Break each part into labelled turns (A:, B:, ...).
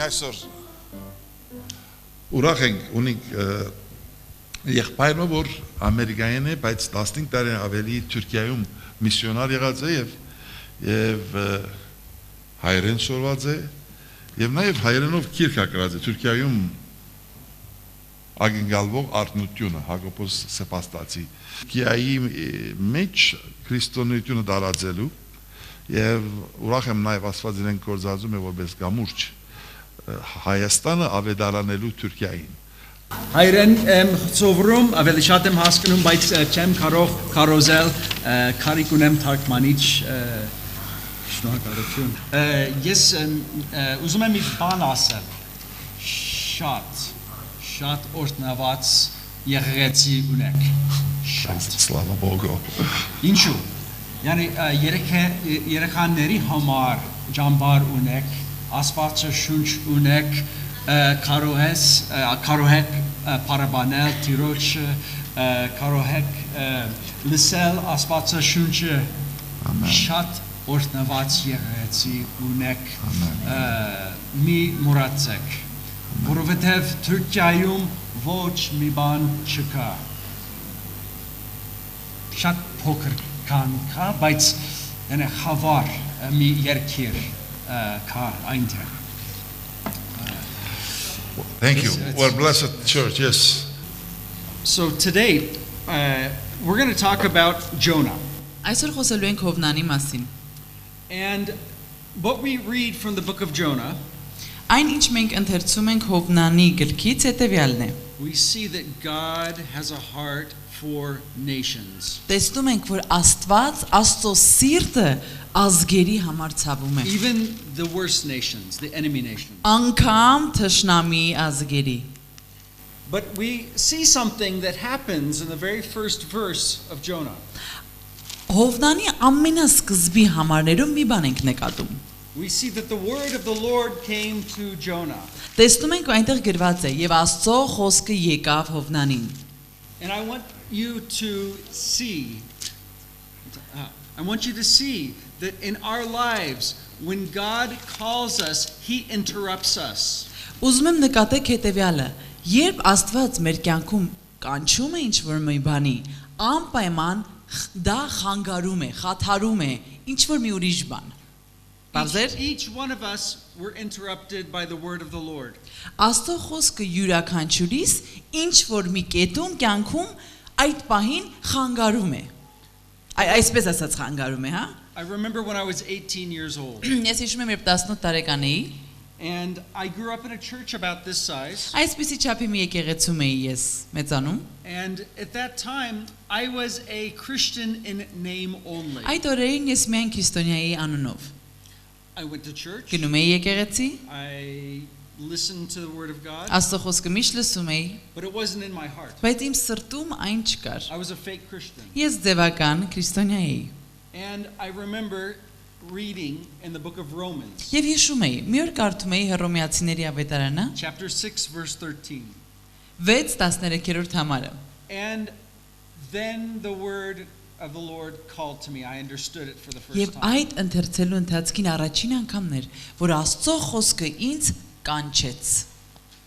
A: այսօր ուրախ ենք ունենք եղբայրը, որ ամերիկայեն է, բայց 15 տարի ավելի Թուրքիայում միսիոնար եղած է եւ հայերեն սորված է եւ նաեւ հայերենով քիրք ակրած է Թուրքիայում ագնկալվող արտնությունը Հակոբոս Սեպաստացի Կիայի մեջ քրիստոնեությունը դարածելու եւ ուրախ եմ նաեւ Աստված իրեն կորզածում է որպես գամուրջ Հայաստանը ավետարանելու Թուրքիային
B: Հայրեն ծովրում ավելի շատ եմ հասկանում, բայց չեմ կարող կարոզել կարիք ունեմ թարգմանիչ շնորհակալություն ես ուզում եմ մի բան ասել շատ օրտնված եղեղեցի ունեք շատ
A: Սլավա Բոգո
B: Ինչու yani երեխաների համար ջամբար ունեք Աստվածը շունչ ունեք կարող եք պարաբանել տիրոջ կարող եք լսել Աստվածը շունչը շատ օրտնված եղեցի ունեք մի մոռացեք որովհետև Թուրքիայում ոչ մի բան չկա շատ փոքր կան կա բայց խավար մի երկիր կա այնտեղ
A: Thank you. Well, blessed church, yes.
B: So today, we're going to talk about Jonah.
C: Այսօր խոսելու ենք Հովնանի մասին.
B: And what we read from the book of Jonah,
C: Այն ինչ մենք ընթերցում ենք Հովնանի գրքից հետևյալն է.
B: we see that God has a heart for nations.
C: Տեսնում ենք, որ Աստված Աստծո սիրտը ազգերի համար ցավում է.
B: Even the worst nations, the enemy nations.
C: Անգամ թշնամի ազգերի.
B: But we see something that happens in the very first verse of Jonah.
C: Հովնանի ամենասկզբի համարներում մի բան ենք նկատում.
B: We see that the word of the Lord came to Jonah.
C: Տեսնում ենք այնտեղ գրված է եւ Աստծո խոսքը եկավ Հովնանին.
B: And I want you to see that in our lives when God calls us he interrupts us.
C: Ուզում եմ նկատեք հետևյալը. Երբ Աստված մեր կյանքում կանչում է ինչ-որ մի բանի, անպայման դա խանգարում է, խաթարում է ինչ-որ մի ուրիշ բան.
B: Each one of us were interrupted by the word of the Lord.
C: Աստծո խոսքը յուրաքանչյուրիս ինչ-որ մի կետում կյանքում այդ պահին խանգարում է. Այսպես ասած խանգարում է, հա?
B: I remember when I was 18 years old.
C: Ես հիշում եմ, երբ 18 տարեկան էի.
B: And I grew up in a church about this size.
C: Այսպիսի չափի մի եկեղեցում էի ես մեծանում.
B: And at that time I was a Christian in name only.
C: Այդ օրերին ես միայն քրիստոնյայի անունով.
B: I went to church.
C: Գնում էի եկեղեցի.
B: I listened to the word of God.
C: Աստծո խոսքը միշտ լսում էի.
B: But it wasn't in my heart.
C: Բայց իմ սրտում այն չկար.
B: I was a fake Christian.
C: Ես ձևական քրիստոնյա էի.
B: And I remember reading in the book of Romans.
C: Եվ հիշում էի, մի օր կարդում էի Հռոմեացիների ավետարանը.
B: Chapter 6 verse 13.
C: 6:13 համարը.
B: And then the word of the Lord called to me. I understood it for the first
C: Եվ
B: time.
C: այդ ընթերցելու ընթացքին առաջին անգամն էր, որ Աստծո խոսքը ինձ կանչեց.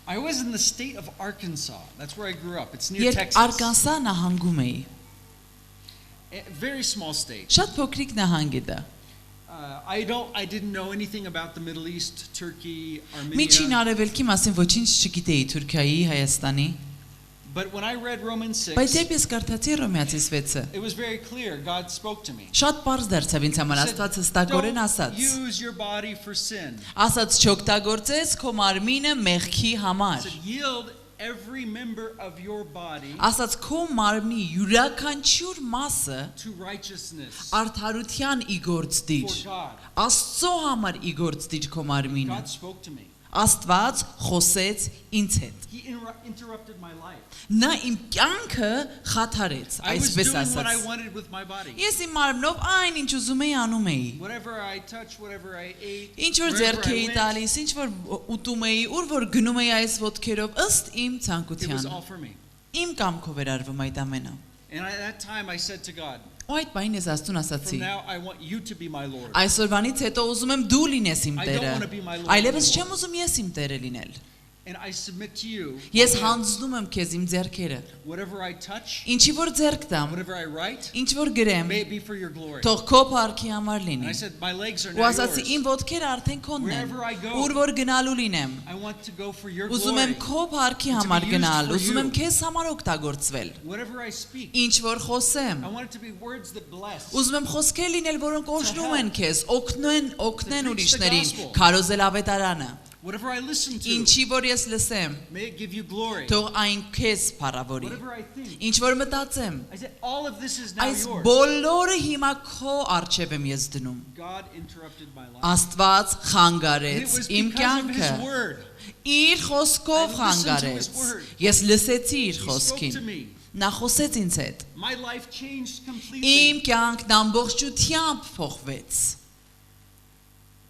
B: I was in the state of Arkansas. That's where I grew up. It's near
C: Երբ
B: Texas.
C: Արկանսա նահանգում էի.
B: A very small state.
C: Շատ փոքրիկ նահանգ է դա.
B: I didn't know anything about the Middle East, Turkey,
C: Միջին
B: Armenia.
C: արևելքի մասին ոչինչ չգիտեի Թուրքիայի, Հայաստանի.
B: But when I read Romans
C: Բայց
B: 6,
C: երբ ես կարդացի Հռոմեացի 6-ը,
B: it was very clear. God spoke to me.
C: շատ պարզ դարձավ ինձ համար
B: He
C: Աստված
B: said,
C: հստակորեն
B: "Don't
C: ասաց.
B: use your body for sin."
C: Ասաց չօգտագործես քո մարմինը մեղքի
B: He
C: համար.
B: said, "Yield every member of your body
C: Ասաց քո մարմնի յուրաքանչյուր մասը
B: to righteousness
C: արդարության իգործ դիր.
B: for God."
C: Աստծո համար իգործ դիր քո մարմինը.
B: God spoke to me.
C: Աստված խոսեց ինձ հետ.
B: He interrupted my life.
C: Նա իմ կյանքը խաթարեց,
B: I was
C: այսպես
B: doing what I
C: ասած.
B: wanted with my body.
C: Ես իմ մարմնով այն ինչ ուզում էի անում էի.
B: Whatever I touched, whatever I ate,
C: Ինչ որ
B: wherever
C: ձեռք
B: I
C: էի
B: went,
C: տալիս, ինչ որ ուտում էի, ուր որ գնում էի այս ոտքերով, ըստ իմ
B: it was
C: ցանկության.
B: all for me.
C: Իմ կամքով էր արվում այդ ամենը.
B: And at that time I said to God,
C: Ու այդ բանին ես Աստծուն
B: From
C: ասացի.
B: now I want you to be my Lord.
C: Այսօրվանից հետո ուզում եմ դու լինես իմ
B: I don't
C: Տերը։
B: wanna be my Lord
C: Այլևս
B: anymore.
C: չեմ ուզում ես իմ Տերը լինել։
B: And I submit to you.
C: Ես հանձնում եմ քեզ իմ ձեռքերը։
B: Whatever I touch,
C: Ինչի որ ձեռք տամ,
B: whatever I write,
C: ինչ որ գրեմ,
B: may it be for your glory.
C: թող քո փառքի համար
B: And
C: լինի։
B: I said, my legs are
C: Ու
B: now
C: ասացի,
B: yours.
C: իմ ոտքերը արդեն քոնն են։
B: Wherever I go,
C: Ուր որ գնալու լինեմ,
B: I want to go for your
C: ուզում եմ
B: glory.
C: քո փառքի
B: To be
C: համար
B: used
C: գնալ,
B: for
C: ուզում եմ
B: you.
C: քեզ համար օգտագործվել։
B: Whatever I speak,
C: Ինչ որ խոսեմ,
B: I want it to be words that bless.
C: ուզում եմ խոսքեր լինել, որոնք օժտում են քեզ, օգնեն
B: preach the
C: ուրիշներին,
B: gospel.
C: քարոզել ավետարանը։
B: Whatever I listen to,
C: Ինչի որ ես լսեմ,
B: may it give you glory.
C: թող այն քեզ փառավորի։
B: Whatever I think,
C: Ինչ որ մտածեմ,
B: I said, all of this is now
C: այս
B: yours.
C: բոլորը հիմա քո առջև եմ ես դնում։
B: God interrupted my life.
C: Աստված
B: And it
C: խանգարեց
B: was
C: իմ
B: because of
C: կյանքը։
B: His word.
C: Իր խոսքով
B: I listened to his
C: խանգարեց։
B: word.
C: Ես լսեցի իր
B: He spoke to
C: խոսքին։
B: me.
C: Նա խոսեց ինձ հետ։
B: My life changed completely.
C: Իմ կյանքն ամբողջությամբ փոխվեց։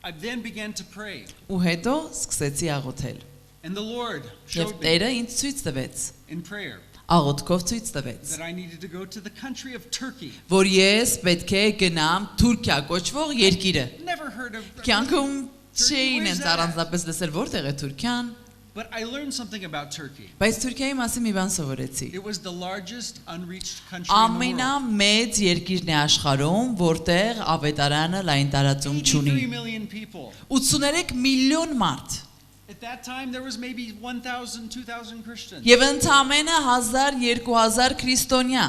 B: I then began to pray.
C: Ու հետո սկսեցի աղոթել։
B: And the Lord
C: Եվ
B: showed me
C: Տերը ինձ ցույց տվեց,
B: in prayer
C: աղոթքով ցույց տվեց,
B: that I needed to go to the country of Turkey.
C: որ ես պետք է գնամ Թուրքիա կոչվող երկիրը։
B: Never heard of
C: Կյանքում
B: Turkey,
C: չէին
B: where's
C: ինձ
B: that?
C: առանձնապես լսել որտեղ է Թուրքիան,
B: But I learned something about Turkey.
C: բայց Թուրքիայի մասին մի բան սովորեցի։
B: It was the largest unreached country in the world.
C: Ամենամեծ երկիրն է աշխարհում, որտեղ ավետարանը լայն տարածում
B: 83
C: չունի։
B: million people.
C: 83 միլիոն մարդ։
B: At that time, there was maybe 1,000, 2,000 Christians.
C: Եվ ընդամենը 1000-2000 քրիստոնյա։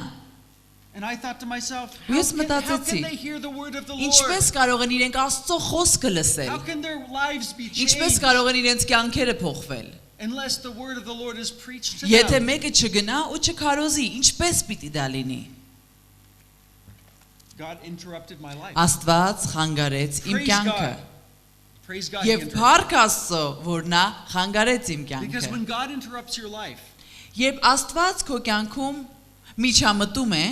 B: And I thought to myself,
C: Ես
B: how
C: մտածեցի,
B: can they hear the word of the Lord?
C: Ինչպես կարող են իրենք Աստծո խոսքը լսել։
B: How can their lives be
C: Ինչպես
B: changed
C: կարող են իրենց կյանքերը փոխվել։
B: unless the word of the Lord is preached to
C: Եթե
B: them?
C: մեկը չգնա ու չքարոզի, ինչպես պիտի դա լինի։
B: God interrupted my life.
C: Աստված խանգարեց իմ
B: Praise
C: կյանքը։
B: God. Praise God. He
C: Եվ
B: interrupted.
C: փառք Աստծո, որ նա խանգարեց իմ
B: Because
C: կյանքը։
B: when God interrupts your life,
C: Երբ Աստված քո կյանքում միջամտում է,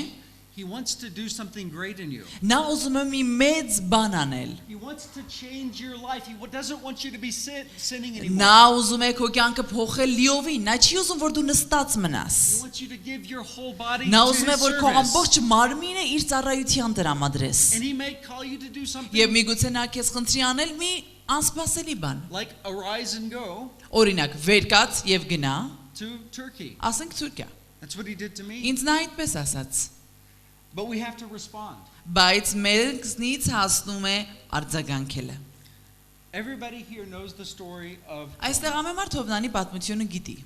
B: He wants to do something great in you.
C: նա ուզում է մի մեծ բան անել։
B: He wants to change your life. He doesn't want you to be sinning anymore.
C: Նա ուզում է քո կյանքը փոխել լիովին, նա չի ուզում որ դու նստած մնաս։
B: He wants you to give your whole body
C: Նա
B: to
C: ուզում է
B: His
C: որ քո
B: service.
C: ամբողջ մարմինը իր ծառայության տրամադրես։
B: And He may call you to do something
C: Եվ միգուցե նա քեզ խնդրի անել մի անսպասելի բան։
B: like arise and go
C: Օրինակ, վեր կաց եւ գնա,
B: to Turkey.
C: ասենք Թուրքիա։
B: That's what He did to me.
C: Ինձ նա այդպես ասաց։
B: But we have to respond.
C: Բայց մեզնից հասնում է արձագանքելը։
B: Everybody here knows the story of
C: Այստեղ ամեն մարդ Հովնանի պատմությունը գիտի։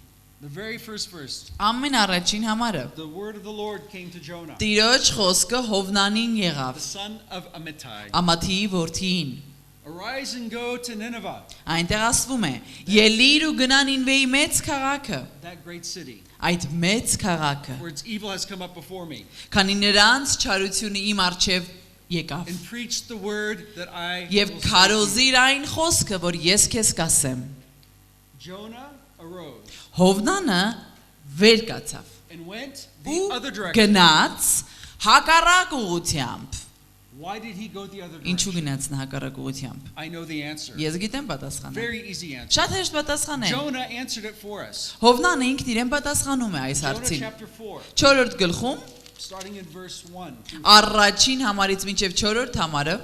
B: the very first verse.
C: Ամեն առաջին համարը
B: The word of the Lord came to Jonah,
C: Տիրոջ խոսքը Հովնանին
B: the
C: եղավ,
B: son of Amittai.
C: Ամաթիի որդին։
B: Arise and go to Nineveh,
C: Այնտեղ ասվում է. Ելիր ու գնա Նինվեի մեծ քաղաքը,
B: that great city,
C: այդ մեծ քաղաքը,
B: where its evil has come up before me,
C: քանի նրանց չարությունը իմ առջև եկավ։
B: and preach the word that I
C: Եվ
B: will say to you.
C: քարոզիր այն խոսքը, որ ես քեզ կասեմ։
B: Jonah arose
C: Հովնանը վեր կացավ
B: and went
C: ու
B: the other direction.
C: գնաց հակառակ ուղությամբ։
B: Why did he go the other
C: Ինչու
B: direction?
C: գնաց նա հակառակ ուղությամբ։
B: I know the answer.
C: Ես գիտեմ պատասխանը։
B: Very easy answer.
C: Շատ հեշտ պատասխան է։
B: Jonah answered it for us.
C: Հովնանը ինքն իրեն պատասխանում է այս
B: Jonah
C: հարցին։
B: chapter 4,
C: 4-րդ գլխում,
B: starting in verse 1.
C: առաջին համարից մինչև 4-րդ համարը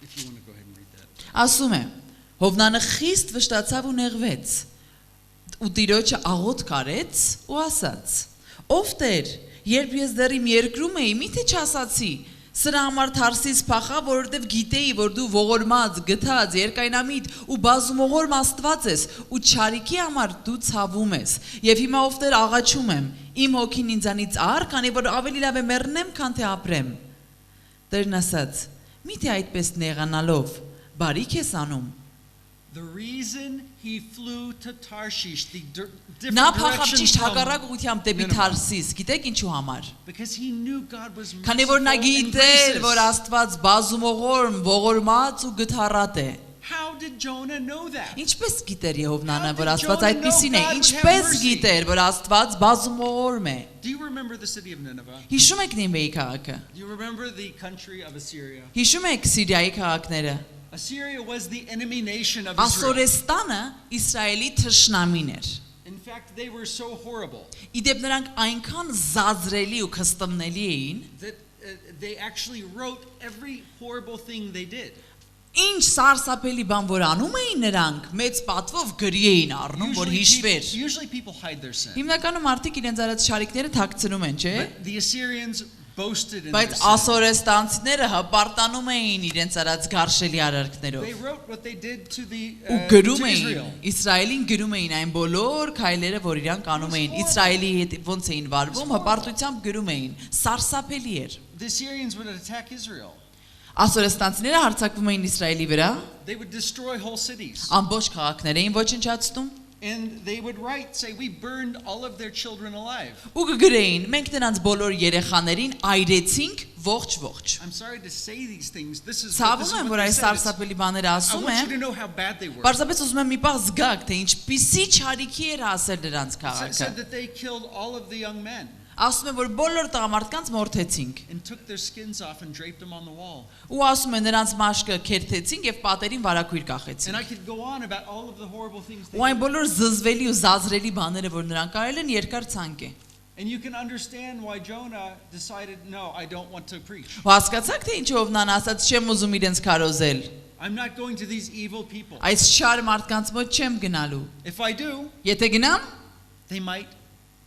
B: If you want to go ahead and read that.
C: ասում է. Հովնանը խիստ վշտացավ ու նեղվեց։ Ու Տիրոջը աղոթ կարեց ու ասաց. Ով Տեր, երբ ես դեռ իմ երկրում էի, միթե չասացի, սրա համար Թարսիս փախա, որովհետև գիտեի, որ դու ողորմած, գթած, երկայնամիտ ու բազումողորմ Աստված ես, ու չարիքի համար դու ցավում ես։ Եվ հիմա ով Տեր աղաչում եմ, իմ հոգին ինձանից առ, քանի որ ավելի լավ է մեռնեմ, քան թե ապրեմ։ Տերն ասաց. Միթե այդպես նեղանալով, բարիք ես անում։
B: The reason he flew to Tarshish, the different
C: Նա փախավ
B: direction
C: ճիշտ
B: from
C: հակառակ ուղությամբ դեպի
B: Nineveh.
C: Թարսիս, գիտեք ինչու համար։
B: Because he knew God was
C: Քանի որ նա
B: merciful and
C: գիտեր, որ
B: gracious.
C: Աստված բազումողորմ, ողորմած ու գթառատ է։
B: How did Jonah know that?
C: Ինչպես գիտեր Եհովնանը,
B: How
C: որ
B: did
C: Աստված
B: Jonah
C: այդպեսին
B: know
C: է։
B: God would have
C: Ինչպես
B: mercy?
C: գիտեր, որ Աստված բազումողորմ է։
B: Do you remember the city of Nineveh?
C: Հիշում եք Նինվեի քաղաքը։
B: Do you remember the country of Assyria?
C: Հիշում եք Սիրիայի քաղաքները։
B: Assyria was the enemy nation of Israel.
C: Ասորեստանը Իսրայելի թշնամին էր։
B: In fact, they were so horrible
C: Իդեպ նրանք այնքան զազրելի ու քստմնելի էին,
B: that they actually wrote every horrible thing they did.
C: ինչ սարսափելի բան որ անում էին նրանք, մեծ պատվով գրի էին առնում, որ հիշվեր։
B: Usually people hide their sin.
C: Հիմնականում մարդիկ իրենց արած շարիքները թաքցնում են, չէ՞։
B: But the Assyrians boasted in their
C: Բայց
B: sin.
C: ասորեստանցիները հպարտանում էին իրենց արած գարշելի արարքներով։
B: They wrote what they did to
C: Ու գրում
B: to
C: էին,
B: Israel.
C: Իսրայելին գրում էին այն բոլոր քայլերը, որ իրանք անում էին, Իսրայելի հետ ոնց էին վարվում, հպարտությամբ գրում էին։ Սարսափելի էր։
B: The Assyrians would attack Israel.
C: Ասորեստանցիները հարձակվում էին Իսրայելի վրա,
B: They would destroy whole cities.
C: ամբողջ քաղաքներ էին ոչնչացնում,
B: And they would write, say, we burned all of their children alive.
C: ու կգրեին, մենք նրանց բոլոր երեխաներին այրեցինք ողջ։
B: I'm sorry to say these things. This is
C: Ցավում եմ, որ
B: they
C: այս
B: said.
C: սարսափելի բաները
B: I
C: ասում
B: want you
C: եմ,
B: to know how bad they were.
C: պարզապես ուզում եմ մի պահ զգաք, թե ինչպիսի չարիքի էր հասել նրանց
B: It
C: քաղաքը։
B: said that they killed all of the young men
C: Ասում եմ, որ բոլոր տղամարդկանց մորթեցինք։
B: and took their skins off and draped them on the wall.
C: Ու ասում են նրանց մաշկը քերթեցինք եւ պատերին վարակույր
B: And
C: կախեցինք։
B: I could go on about all of the horrible things they
C: Ու այն
B: did.
C: բոլոր զզվելի ու զազրելի բաները, որ նրանք արել են, երկար ցանկ է։
B: And you can understand why Jonah decided, no, I don't want to preach.
C: Ու հասկացաք, թե ինչով նա ասաց, չեմ ուզում իրենց քարոզել։
B: I'm not going to these evil people.
C: Այս չար մարդկանց մոտ չեմ գնալու։
B: If I do,
C: Եթե գնամ,
B: they might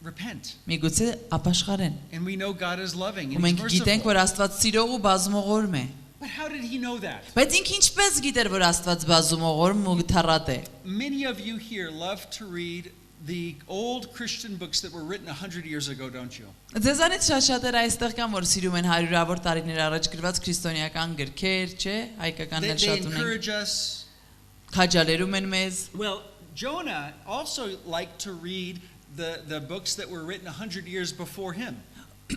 B: repent.
C: միգուցե ապաշխարեն։
B: And we know God is loving
C: Ու
B: and He's
C: մենք գիտենք,
B: merciful.
C: որ Աստված սիրող ու բազմողորմ է։
B: But how did He know that?
C: Բայց ինքը ինչպես գիտեր, որ Աստված բազմողորմ ու թառատ է։
B: Many of you here love to read the old Christian books that were written 100 years ago, don't you?
C: Ձեզանից շատերը այստեղ կան, որ սիրում են հարյուրավոր տարիներ առաջ գրված քրիստոնեական գրքեր, չէ՞, հայկականներ
B: They
C: շատ ունեն։
B: encourage us.
C: Քաջալերում են մեզ։
B: Well, Jonah also liked to read the books that were written 100 years before him.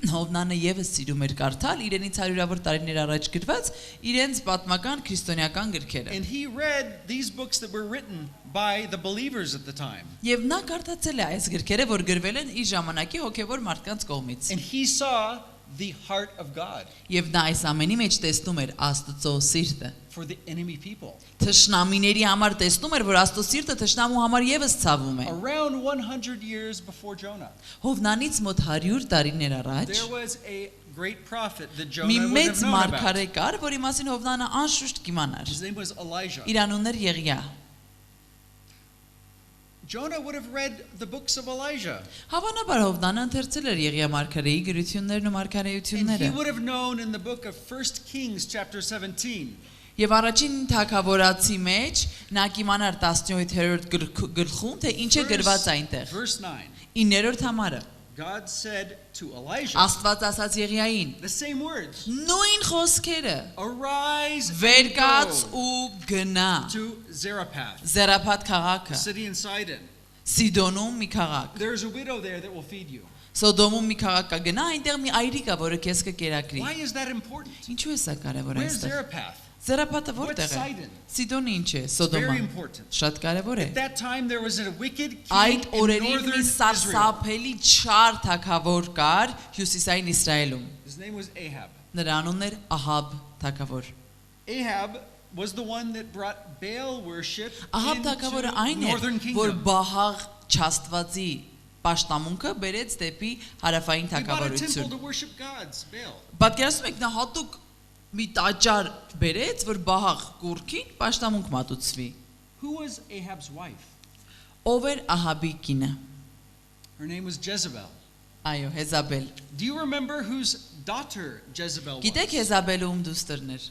C: Հովնանը եւս սիրում էր կարդալ իրենից հարյուրավոր տարիներ առաջ գրված իրենց պատմական քրիստոնեական գրքերը։
B: And he read these books that were written by the believers at the time.
C: Եվ նա կարդացել է այս գրքերը, որ գրվել են իր ժամանակի հոգևոր մարդկանց կողմից։
B: And he saw the heart of God
C: Եվ նա այս ամենի մեջ տեսնում էր Աստծո սիրտը։
B: for the enemy people.
C: Թշնամիների համար տեսնում էր, որ Աստծո սիրտը թշնամու համար եւս ցավում է։
B: Around 100 years before Jonah,
C: Հովնանից մոտ 100 տարիներ առաջ
B: there was a great prophet that
C: մի
B: Jonah would
C: մեծ
B: have known about.
C: մարգարե կար, որի մասին Հովնանը անշուշտ կիմանար։
B: His name was Elijah.
C: Իր անունն էր Եղիա։
B: Jonah would have read the books of Elijah.
C: Հավանաբար Հովնանը ընթերցել էր Եղիա մարգարեի գրություններն ու
B: And
C: մարգարեությունները։
B: he would have known in the book of 1 Kings chapter 17
C: Եվ առաջին թագավորացի մեջ նա կիմանար 17-րդ գլխում, թե ինչ է գրված այնտեղ։
B: verse 9.
C: 9-րդ համարը։
B: God said to Elijah
C: Աստված ասաց Եղիային.
B: the same words.
C: Նույն խոսքերը։
B: Arise
C: Վեր
B: and
C: կաց
B: go
C: ու գնա։
B: to Zarephath,
C: Զերափատ
B: a
C: քաղաքը։
B: city in Sidon.
C: Սիդոնում մի քաղաք։
B: There's a widow there that will feed you.
C: Սոդոմում մի քաղաք կա գնա, այնտեղ մի այրի կա, որը քեզ կկերակրի։
B: Why is that important?
C: Ինչու է սա կարևոր
B: Where's
C: այստեղ։
B: Zarephath?
C: Զերափատը
B: What's
C: որտեղ է։
B: Sidon?
C: Սիդոնը ինչ է,
B: Very
C: Սոդոմը։
B: important.
C: Շատ կարևոր է։
B: At that time there was a wicked king
C: Այդ
B: in
C: օրերին մի
B: northern Israel.
C: սարսափելի չար թագավոր կար հյուսիսային Իսրայելում։
B: His name was Ahab.
C: Նրա անունն էր Ահաբ թագավոր։
B: Ahab was the one that brought Baal worship
C: Ահաբ թագավորը
B: into
C: այն
B: northern
C: էր, որ
B: kingdom.
C: Բահաղ չաստվածի պաշտամունքը բերեց դեպի հարավային
B: He bought a temple
C: թագավորություն։
B: to worship gods, Baal.
C: Պատկերացնում եք, նա հատուկ մի տաճար բերեց, որ Բահաղ կուրքին պաշտամունք մատուցվի։
B: Who was Ahab's wife?
C: Ով էր Ահաբի կինը։
B: Her name was Jezebel.
C: Այո, Հեզաբել։
B: Do you remember whose daughter Jezebel was?
C: Գիտեք Հեզաբելը ում դուստրն էր։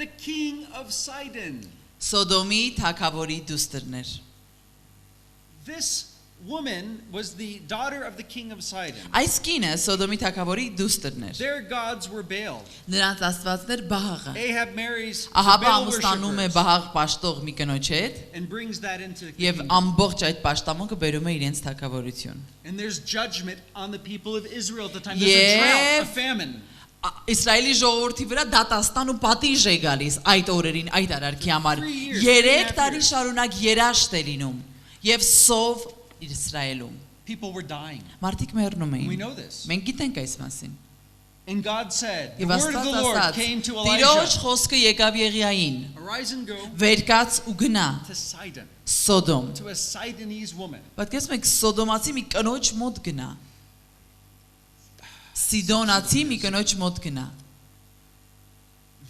B: The king of Sidon.
C: Սոդոմի թագավորի դուստրն էր։
B: This woman was the daughter of the king of Sidon.
C: Այս կինը Սոդոմի թագավորի դուստրն էր։
B: Their gods were Baal.
C: Նրանց աստվածն էր Բահաղը։
B: Ahab marries a
C: Ահաբը
B: Baal
C: ամուսնանում է
B: worshippers
C: Բահաղ պաշտող մի կնոջ հետ
B: and brings that into the
C: եւ
B: kingdom.
C: ամբողջ այդ պաշտամունքը բերում է իրենց թագավորություն։
B: And there's judgment on the people of Israel at the time.
C: Եվ-
B: There's a drought, a famine.
C: Իսրայելի ժողովրդի վրա դատաստան ու պատիժ է գալիս այդ օրերին այդ արարքի համար։
B: 3 years,
C: 3 տարի
B: 3.5
C: շարունակ երաշտ է լինում եւ սով Իսրայելում։
B: People were dying.
C: Մարդիկ մեռնում
B: We
C: էին։
B: know this.
C: Մենք գիտենք այս մասին։
B: And God said, the
C: Եվ
B: word of the
C: Աստված
B: Lord
C: ասաց.
B: came to
C: Տիրոջ
B: Elijah.
C: խոսքը եկավ Եղիային.
B: Arise and go
C: Վեր կաց ու գնա
B: to Sidon,
C: Սոդոմ.
B: to a Sidonese woman.
C: Պատկերացնում եք Սոդոմացի մի կնոջ մոտ գնա։ Սիդոնացի մի կնոջ մոտ գնա։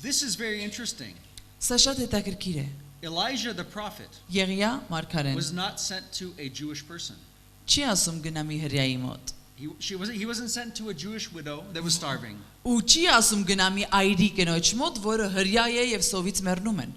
B: This is very interesting.
C: Սա շատ հետաքրքիր է։
B: Elijah the prophet
C: Եղիա մարգարեն
B: was not sent to a Jewish person.
C: չի ասում գնա մի հրեայի մոտ։
B: He wasn't sent to a Jewish widow that was starving.
C: Ու չի ասում գնա մի այրի կնոջ մոտ, որը հրյա է եւ սովից մեռնում են։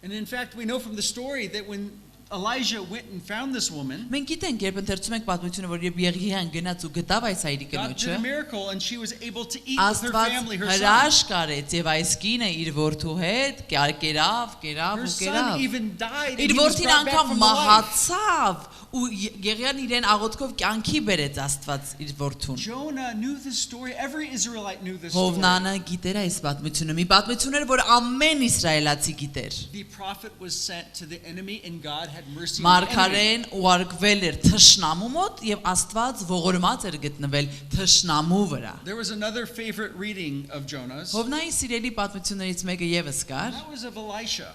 B: And in fact, we know from the story that when Elijah went and found this woman,
C: Մենք գիտենք, երբ ընթերցում ենք պատմությունը, որ երբ Եղիան գնաց ու գտավ այս այրի
B: God did a
C: կնոջը,
B: miracle and she was able to eat with her
C: Աստված
B: family, her son.
C: հրաշք արեց եւ այս կինը իր որդու հետ կերավ
B: Her
C: ու
B: son
C: կերավ։
B: even died and
C: Իր
B: he was
C: որդին
B: brought back
C: անգամ
B: from the life.
C: մահացավ ու Եղիան իրեն աղոթքով կյանքի բերեց Աստված իր որդուն։
B: Jonah knew this story. Every Israelite knew this story.
C: Հովնանը գիտեր այս պատմությունը, մի պատմություն էր, որ ամեն իսրայելացի գիտեր։
B: The prophet was sent to the enemy and God had mercy on the enemy.
C: Մարգարեն ուղարկվել էր թշնամու մոտ եւ Աստված ողորմած էր գտնվել թշնամու վրա։
B: There was another favorite reading of Jonah's.
C: Հովնայի սիրելի պատմություններից մեկը եւս
B: And
C: կար։
B: that was of Elisha,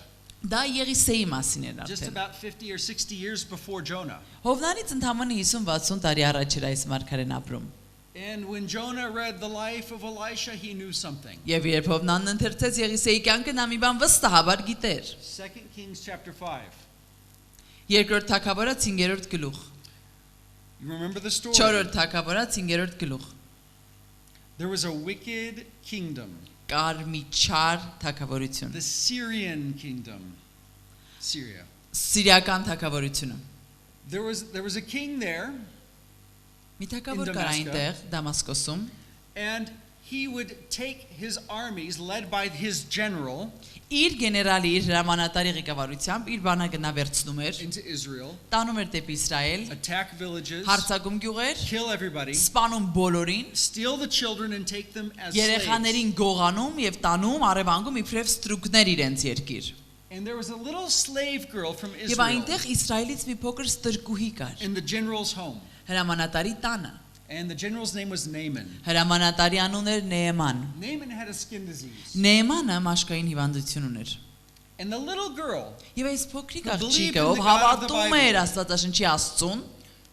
C: Դա Եղիսեի մասին էր
B: just
C: արդեն։
B: about 50 or 60 years before Jonah.
C: Հովնանից ընդամենը 50-60 տարի առաջ էր այս մարգարեն ապրում։
B: And when Jonah read the life of Elisha, he knew something.
C: Եվ երբ Հովնանն ընթերցեց Եղիսեի կյանքը, նա մի բան վստահաբար գիտեր։
B: 2 Kings chapter 5.
C: Երկրորդ թագավորաց 5-րդ գլուխ։
B: You remember the story?
C: 4-րդ թագավորաց 5-րդ գլուխ։
B: There was a wicked kingdom,
C: Կար մի չար թագավորություն։
B: the Syrian kingdom. Syria.
C: Սիրիական թագավորությունը։
B: There was a king there,
C: Մի թագավոր կար այնտեղ Դամասկոսում,
B: and he would take his armies led by his general
C: իր գեներալի իր հրամանատարի ղեկավարությամբ իր բանակը վերցնում էր,
B: into Israel,
C: տանում էր դեպի Իսրայել,
B: attack villages,
C: հարձակում գյուղեր,
B: kill everybody,
C: սպանում բոլորին,
B: steal the children and take them as slaves.
C: երեխաներին գողանում եւ տանում արևանգում իբրև ստրուկներ իրենց երկիր։
B: And there was a little slave girl from
C: Եվ
B: Israel
C: այնտեղ Իսրայելից մի փոքր ստրկուհի կար,
B: in the general's home.
C: հրամանատարի տանը։
B: And the general's name was Naaman.
C: Հրամանատարի անուն էր Նեեման։
B: Naaman had a skin disease.
C: Նեեմանը մաշկային հիվանդություն ուներ։
B: And the little girl
C: Եվ այս փոքրիկ
B: Who believed
C: աղջիկը,
B: in
C: ով
B: the God of the
C: հավատում
B: Bible.
C: էր Աստվածաշնչի Աստծուն,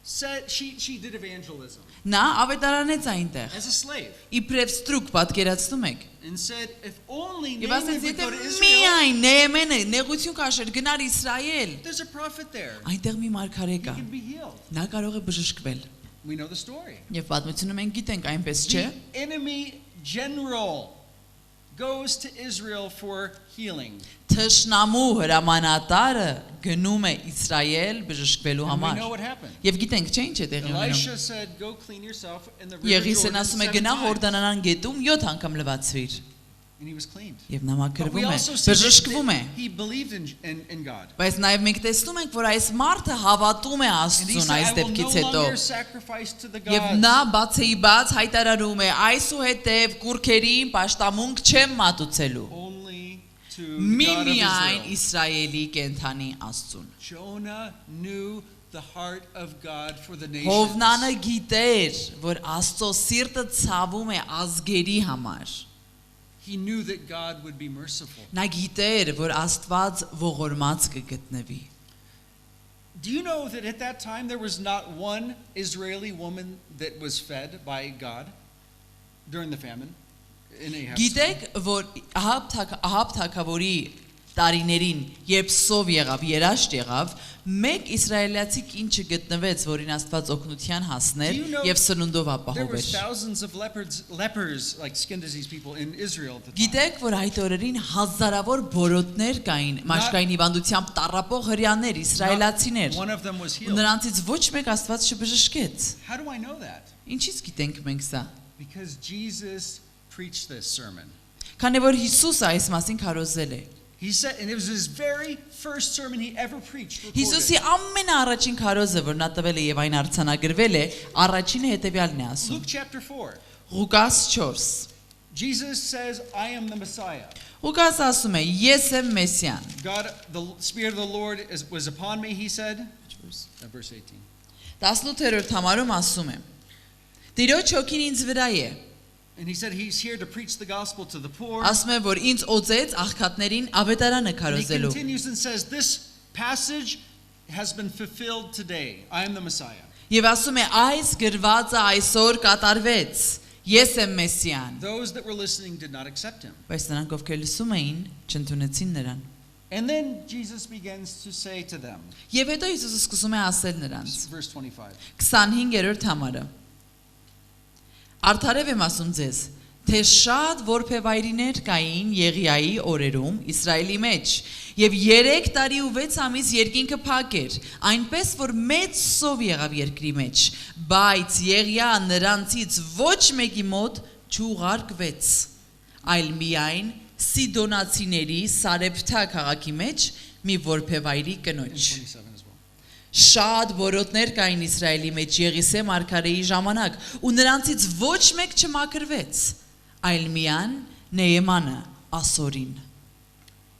B: said she did evangelism
C: նա ավետարանեց այնտեղ։
B: as a slave
C: Իբրև ստրուկ պատկերացնում եք։
B: and said if only
C: Եվ
B: Naaman
C: ասեց,
B: would go to
C: եթե
B: Israel,
C: միայն Նեեմանը նեղություն քաշեր գնար Իսրայել,
B: there's a prophet there.
C: այնտեղ մի մարգարե
B: He
C: կա։
B: can be healed.
C: Նա կարող է բժշկվել։
B: We know the story.
C: Եվ պատմությունը մենք գիտենք, այնպես չէ։
B: The enemy general goes to Israel for healing.
C: Թշնամու հրամանատարը գնում է Իսրայել բժշկվելու
B: And we
C: համար։
B: know what happened.
C: Եվ գիտենք, չէ՞ ինչ է տեղի ունենում։
B: Elisha said, go clean yourself in the river
C: Եղիսեն
B: Jordan
C: ասում է
B: 7
C: գնա
B: times.
C: Հորդանանան գետում 7 անգամ լվացվիր։
B: And he was cleaned.
C: Եվ նա
B: But we
C: մաքրվում է,
B: also see
C: բժշկվում է։
B: that he believed in God.
C: Բայց նաև մենք տեսնում ենք, որ այս մարդը հավատում է
B: And he
C: Աստծուն
B: said,
C: այս
B: I will
C: դեպքից
B: no
C: հետո։
B: longer sacrifice to the
C: Եվ
B: gods.
C: նա բացեիբաց հայտարարում է այսուհետև կուրքերին պաշտամունք չեմ մատուցելու։
B: Only to the God of
C: Միմիայն
B: Israel.
C: Իսրայելի կենթանի Աստծուն։
B: Jonah knew the heart of God for the nations.
C: Հովնանը գիտեր, որ Աստծո սիրտը ցավում է ազգերի համար։
B: He knew that God would be merciful.
C: Նա գիտեր, որ Աստված ողորմած կգտնվի։
B: Do you know that at that time there was not one Israeli woman that was fed by God during the famine in Ahab's time?
C: Գիտեք, որ Ահաբ թագավորի տարիներին, երբ սով եղավ, երաշտ եղավ, մեկ իսրայելացի կին չգտնվեց, որին Աստված օգնության հասներ
B: Do you know
C: եւ սնունդով
B: There
C: ապահովեր։
B: were thousands of lepers, like skin disease people in Israel at the time.
C: Գիտեք, որ այդ օրերին հազարավոր բորոտներ կային, մաշկային հիվանդությամբ տառապող հрьяաներ, իսրայելացիներ։
B: One of them was
C: Ու
B: healed.
C: նրանցից ոչ մեկ Աստված չբժշկեց։
B: How do I know that?
C: Ինչից գիտենք մենք սա։
B: Because Jesus preached this sermon.
C: Քանի որ Հիսուսը այս մասին քարոզել է։
B: He said, and it was his very first sermon he ever preached.
C: Հիսուսի
B: recorded.
C: ամենաառաջին քարոզը, որ նա տվել է եւ այն արձանագրվել է, առաջինը հետեւյալն է ասում։
B: Luke chapter 4.
C: Ղուկաս 4։
B: Jesus says, I am the Messiah.
C: Ղուկաս ասում է. Ես եմ Մեսիան։
B: God, the Spirit of the Lord was upon me, he said. Verse 18.
C: 18-րդ համարում ասում է. Տիրոջ հոգին ինձ վրա է,
B: And he said he's here to preach the gospel to the poor.
C: Ասում է, որ ինձ օծեց աղքատներին ավետարանը
B: And he
C: քարոզելու։
B: continues and says, this passage has been fulfilled today. I am the Messiah.
C: Եվ ասում է, այս գրվածը այսօր կատարվեց։ Ես եմ Մեսիան։
B: Those that were listening did not accept him.
C: Բայց նրանք ովքեր լսում էին, չընդունեցին նրան։
B: And then Jesus begins to say to them,
C: Եվ հետո Հիսուսը սկսում է ասել նրանց։
B: verse 25.
C: 25-րդ համարը։ Արդարև եմ ասում ձեզ, թե շատ որբևայրիներ կային Եղիայի օրերում Իսրայելի մեջ, եւ 3 տարի ու 6 ամիս երկինքը փակ էր, այնպես որ մեծ սով եղավ երկրի մեջ, բայց Եղիա նրանցից ոչ մեկի մոտ չուղարկվեց, այլ միայն Սիդոնացիների Սարեփթա քաղաքի մեջ մի որբևայրի կնոջ։
B: 27 as well.
C: Շատ որոտներ կային Իսրայելի մեջ Եղիսե մարգարեի ժամանակ, ու նրանցից ոչ մեկ չմաքրվեց, այլ միայն Նեեմանը ասորին։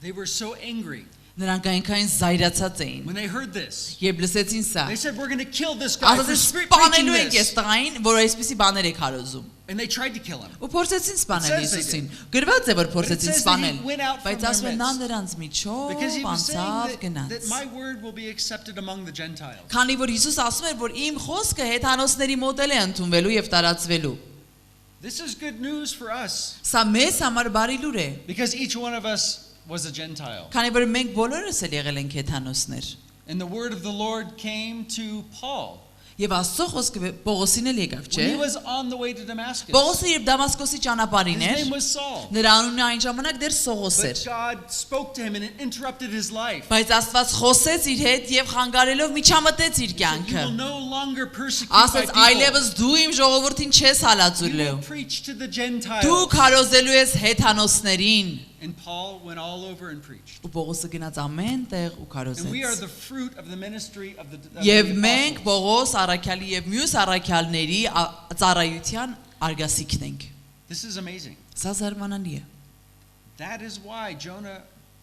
B: They were so angry
C: Նրանք այնքան զայրացած էին,
B: when they heard this.
C: երբ լսեցին սա։
B: They said, we're going to kill this guy for
C: Ասացին
B: preaching
C: սպանելու ենք այս
B: this.
C: տղային, որ այսպիսի բաներ եք հարոզում։
B: And they tried to kill him.
C: Ու փորձեցին սպանել
B: It says they
C: Հիսուսին։ Գրված է, որ փորձեցին
B: says that he
C: սպանել,
B: went out from
C: բայց
B: their
C: ասում է նա
B: midst.
C: նրանց միջով
B: Because he was
C: անցավ
B: saying that
C: գնաց։
B: my word will be accepted among the Gentiles.
C: Քանի որ Հիսուս ասում էր, որ իմ խոսքը հեթանոսների մոտ է ընդունվելու եւ տարածվելու։
B: This is good news for us
C: Սա մեզ համար բարի լուր է,
B: because each one of us was a Gentile.
C: քանի որ մենք բոլորս էլ եղել ենք հեթանոսներ։
B: And the word of the Lord came to Paul
C: Եվ Աստծո խոսքը Պողոսին էլ եկավ, չէ։
B: when he was on the way to Damascus.
C: Պողոսը երբ Դամասկոսի ճանապարհին
B: His
C: էր,
B: name was Saul.
C: նրա անունը այն ժամանակ դեռ Սողոս
B: But
C: էր։
B: God spoke to him and it interrupted his life.
C: Բայց Աստված խոսեց իր հետ եւ խանգարելով միջամտեց իր
B: You
C: կյանքը։
B: will no longer persecute my
C: Ասաց
B: people.
C: այլևս դու իմ ժողովրդին չես
B: You
C: հալածելու։
B: will preach to the
C: Դու
B: Gentiles.
C: քարոզելու ես հեթանոսներին։
B: And Paul went all over and preached.
C: Ու Պողոսը գնաց ամեն տեղ ու
B: And we are
C: քարոզեց։
B: the fruit of the ministry of the
C: Եվ մենք
B: apostles.
C: Պողոս առաքյալի եւ մյուս առաքյալների ծառայության արգասիքն ենք։
B: This is amazing.
C: Սա զարմանալի է։
B: That is why Jonah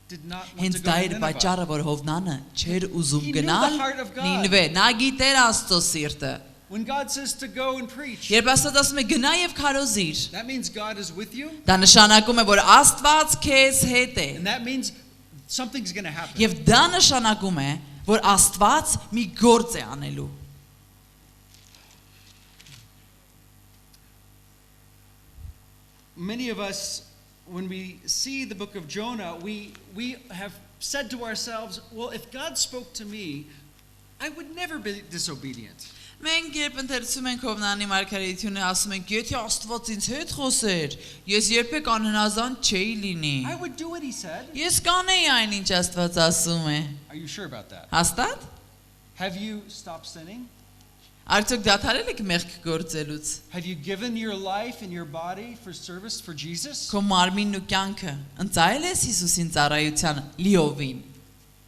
B: did not want
C: Հենց
B: to
C: դա
B: go to
C: էր
B: Nineveh.
C: պատճառը, որ Հովնանը չէր ուզում
B: He knew the
C: գնալ
B: heart of God.
C: Նինվե։ Նա գիտեր Աստծո սիրտը։
B: When God says to go and preach,
C: Երբ Աստված ասում է գնա եւ քարոզիր,
B: that means God is with you,
C: դա նշանակում է, որ Աստված քեզ հետ է։
B: and that means something's going to happen.
C: Եվ դա նշանակում է, որ Աստված մի գործ է անելու։
B: Many of us, when we see the book of Jonah, we have said to ourselves, well, if God spoke to me, I would never be disobedient.
C: Մենք երբ ընթերցում ենք Հովնանի մարգարեությունը, ասում ենք, եթե Աստված ինձ հետ խոսեր, ես երբեք անհնազանդ չէի լինի։
B: I would do what he said.
C: Ես կանեի այն, ինչ Աստված ասում է։
B: Are you sure about that?
C: Հաստատ։
B: Have you stopped sinning?
C: Արդյոք դադարել եք մեղք գործելուց։
B: Have you given your life and your body for service for Jesus?
C: Քո մարմինն ու կյանքը ընծայել ես Հիսուսին ծառայության լիովին,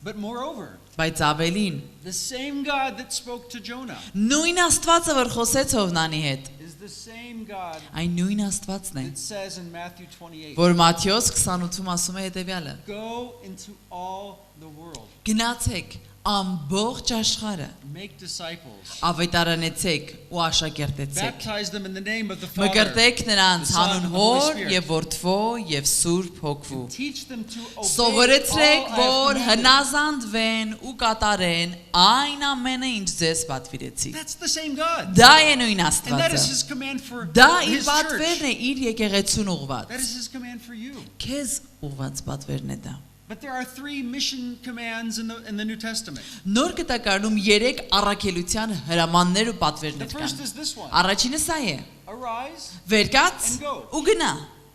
B: But moreover,
C: բայց ավելին,
B: the same God that spoke to Jonah
C: նույն Աստվածը, որ խոսեց Հովնանի հետ,
B: is the same God
C: այն նույն Աստվածն է,
B: that says in Matthew 28,
C: որ Մատթեոս 28-ում ասում է հետևյալը.
B: go into all the world,
C: Գնացեք ամբողջ աշխարհը,
B: make disciples,
C: ավետարանեցեք ու աշակերտեցեք։
B: baptize them in the name of the Father,
C: Մկրտեք նրանց
B: the Son,
C: հանուն
B: and the Holy
C: Հոր
B: Spirit.
C: եւ Որդվո եւ Սուրբ Հոգվու։
B: Teach them to obey all
C: Սովորեցրեք,
B: I have
C: որ
B: commanded.
C: հնազանդվեն ու կատարեն այն ամենը, ինչ ձեզ պատվիրեցի։
B: That's the same God.
C: Դա է նույն
B: And that is
C: Աստվածը։
B: his command for
C: Դա իր
B: his church.
C: պատվերն է, իր եկեղեցուն
B: That
C: ուղված։
B: is his command for you.
C: Քեզ ուղված պատվերն է դա։
B: But there are 3 mission commands in the New Testament.
C: Նոր կտակարանում 3 առաքելության հրամաններ ու
B: The
C: պատվերներ
B: first
C: կան։
B: is this one.
C: Առաջինը սա է.
B: Arise
C: Վեր կաց
B: And go.
C: ու գնա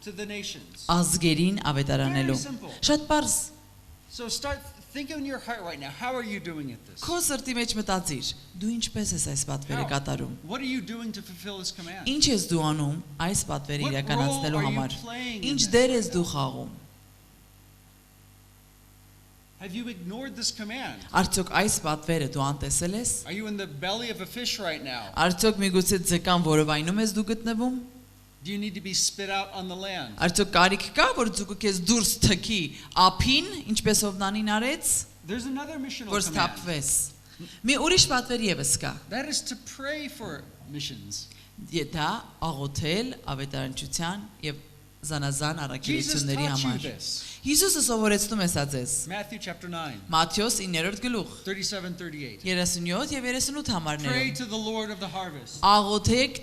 B: to the nations.
C: ազգերին ավետարանելու։
B: Very simple.
C: Շատ པարզ։
B: So start thinking in your heart right now. How are you doing at this?
C: Քո սրտի մեջ մտածիր, դու ինչպես ես այս պատվերը
B: How?
C: կատարում։
B: What are you doing to fulfill this command?
C: Ինչ ես դու անում այս պատվերը
B: What
C: իրականացնելու
B: role are you
C: համար։
B: playing in
C: Ինչ
B: this
C: դեր
B: right
C: ես
B: now?
C: դու խաղում։
B: Have you ignored this command?
C: Արդյոք այս պատվերը դու անտեսել ես։
B: Are you in the belly of a fish right now?
C: Արդյոք միգուցե ձկան որովայնում ես դու գտնվում։
B: Do you need to be spit out on the land?
C: Արդյոք կարիք կա որ ձուկը քեզ դուրս թքի ափին, ինչպես Հովնանին արեց,
B: There's another missional
C: որ
B: command.
C: ստապվես։ Մի ուրիշ պատվեր եւս կա։
B: That is to pray for missions.
C: Դա աղոթել ավետարանչության եւ զանազան
B: Jesus
C: առաքելությունների
B: taught you
C: համար։
B: this.
C: Հիսուսը սովորեցնում է սա ձեզ։
B: Matthew chapter 9,
C: Մատթեոս 9-րդ գլուխ
B: 37-38.
C: 37 եւ 38
B: Pray
C: համարներում
B: to the Lord of the harvest
C: աղոթեք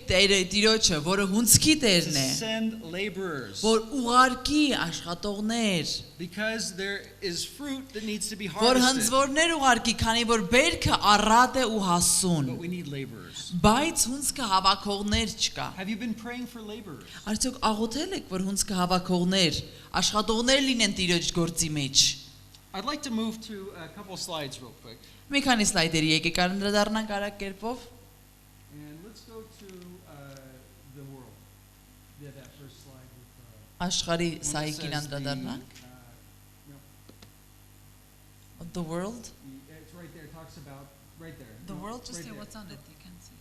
C: Տիրոջը, որը հունցքի
B: to
C: Տերն է,
B: send laborers,
C: որ ուղարկի աշխատողներ,
B: because there is fruit that needs to be
C: որ
B: harvested.
C: հնձվորներ ուղարկի, քանի որ բերքը առատ է ու հասուն,
B: But we need laborers.
C: բայց հունցքը հավաքողներ չկա։
B: Have you been praying for laborers?
C: Արդյոք աղոթել եք, որ հունցքը հավաքողներ, աշխատողներ լինեն Տիրոջ գործի մեջ։
B: I'd like to move to a couple slides real quick.
C: Մի քանի սլայդերի եկեք անդրադառնանք արագ կերպով։
B: And let's go to the world. Yeah, that first slide with
C: Աշխարհի
B: one that
C: սահիկին
B: says
C: անդրադառնանք։
B: no,
C: The world.
B: it's right there. It talks about right there.
C: The
B: No,
C: world, just
B: right
C: say
B: there.
C: what's on it. You can see.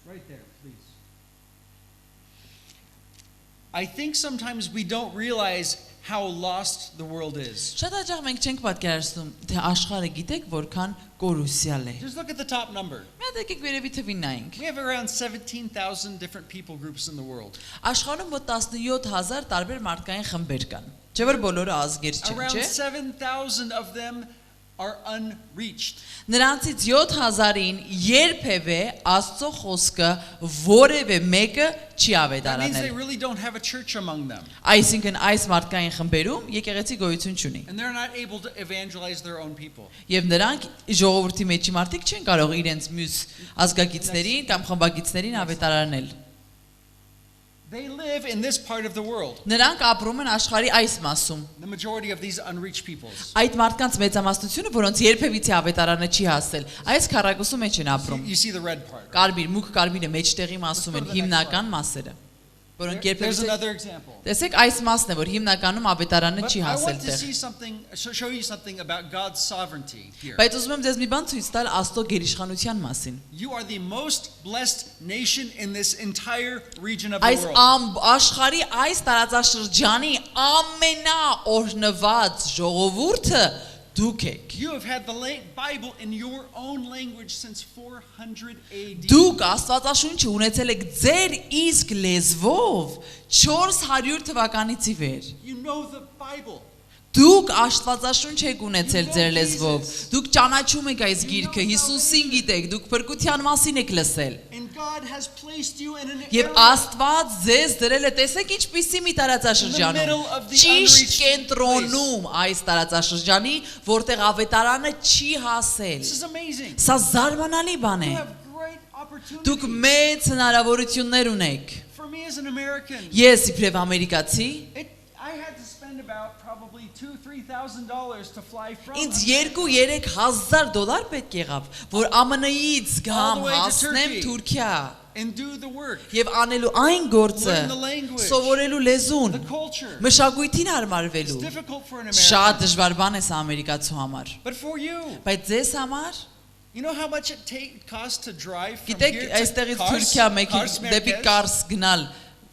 B: Right there, please. I think sometimes we don't realize how lost the world is.
C: Շատ հաճախ մենք չենք պատկերացնում, թե աշխարհը գիտեք որքան կորուսյալ է։
B: Just look at the top number.
C: Մի հատ եկեք վերևի թվին նայենք։
B: We have around 17,000 different people groups in the world.
C: Աշխարհում մոտ 17000 տարբեր մարդկային խմբեր կան։ Չէ՞ որ բոլորը ազգեր չեն,
B: Around
C: չէ՞։
B: 7,000 of them are unreached.
C: Նրանցից 7000-ին երբևէ Աստծո խոսքը որևէ մեկը չի
B: That means they
C: ավետարանել։
B: really don't have a church among them.
C: Այսինքն այս մարդկային խմբերում եկեղեցի գոյություն չունի։
B: And they're not able to evangelize their own people.
C: Եվ նրանք ժողովրդի մեջի մարդիկ չեն կարող իրենց մյուս ազգագիցներին կամ խմբագիցներին ավետարանել։
B: They live in this part of the world.
C: Նրանք ապրում են աշխարհի այս մասում։
B: The majority of these unreached peoples.
C: Այդ մարդկանց մեծամասնությունը, որոնց երբևիցե ավետարանը չի հասել, այս քառակուսու մեջ են ապրում։
B: You see the red part. Right?
C: Կարմիր, մուգ կարմիրը մեջտեղի մասում են հիմնական մասերը, որոնք
B: There's
C: երբևիցե
B: another example.
C: Տեսեք, այս մասն է, որ հիմնականում ավետարանը
B: But
C: չի
B: I
C: հասել
B: want to
C: տեղ։
B: see something, show you something about God's sovereignty here.
C: Բայց ուզում եմ ձեզ մի բան ցույց տալ Աստծո գերիշխանության մասին։
B: You are the most blessed nation in this entire region of the
C: Այս
B: world.
C: աշխարհի այս տարածաշրջանի ամենաօրհնված ժողովուրդը դուք եք։
B: You have had the Bible in your own language since 400 AD.
C: Դուք Աստվածաշունչը ունեցել եք ձեր իսկ լեզվով 400 թվականից ի վեր։
B: You know the Bible.
C: Դուք Աստվածաշունչ եք ունեցել ձեր լեզվով։ Դուք ճանաչում եք այս գիրքը, Հիսուսին գիտեք, դուք փրկության մասին եք լսել։
B: And God has placed you in an
C: Եվ
B: area
C: Աստված ձեզ դրել է, տեսեք ինչպիսի մի տարածաշրջանում, ճիշտ կենտրոնում այս տարածաշրջանի, որտեղ ավետարանը չի հասել։
B: This is amazing.
C: Սա զարմանալի բան է։
B: You have great
C: Դուք
B: opportunity.
C: մեծ հնարավորություններ ունեք։
B: For me as an American,
C: Ես իբրև ամերիկացի,
B: I had to spend about probably $2,000-3,000 to fly from
C: ինձ
B: America
C: 2-3 հազար դոլար պետք եղավ, որ ԱՄՆ-ից գամ
B: All the way to
C: հասնեմ
B: Turkey.
C: Թուրքիա
B: and do the work,
C: եւ անելու այն գործը,
B: learn the language,
C: սովորելու լեզուն,
B: the culture.
C: մշակույթին
B: It's
C: հարմարվելու։
B: difficult for an
C: Շատ
B: American.
C: դժվար բան է սա ամերիկացու համար։
B: But for you,
C: Բայց ձեզ համար,
B: you know how much it costs to drive from
C: գիտեք,
B: here to
C: այստեղից
B: Kars,
C: Թուրքիա մեկի
B: Kars
C: դեպի
B: Merkez?
C: Կարս գնալ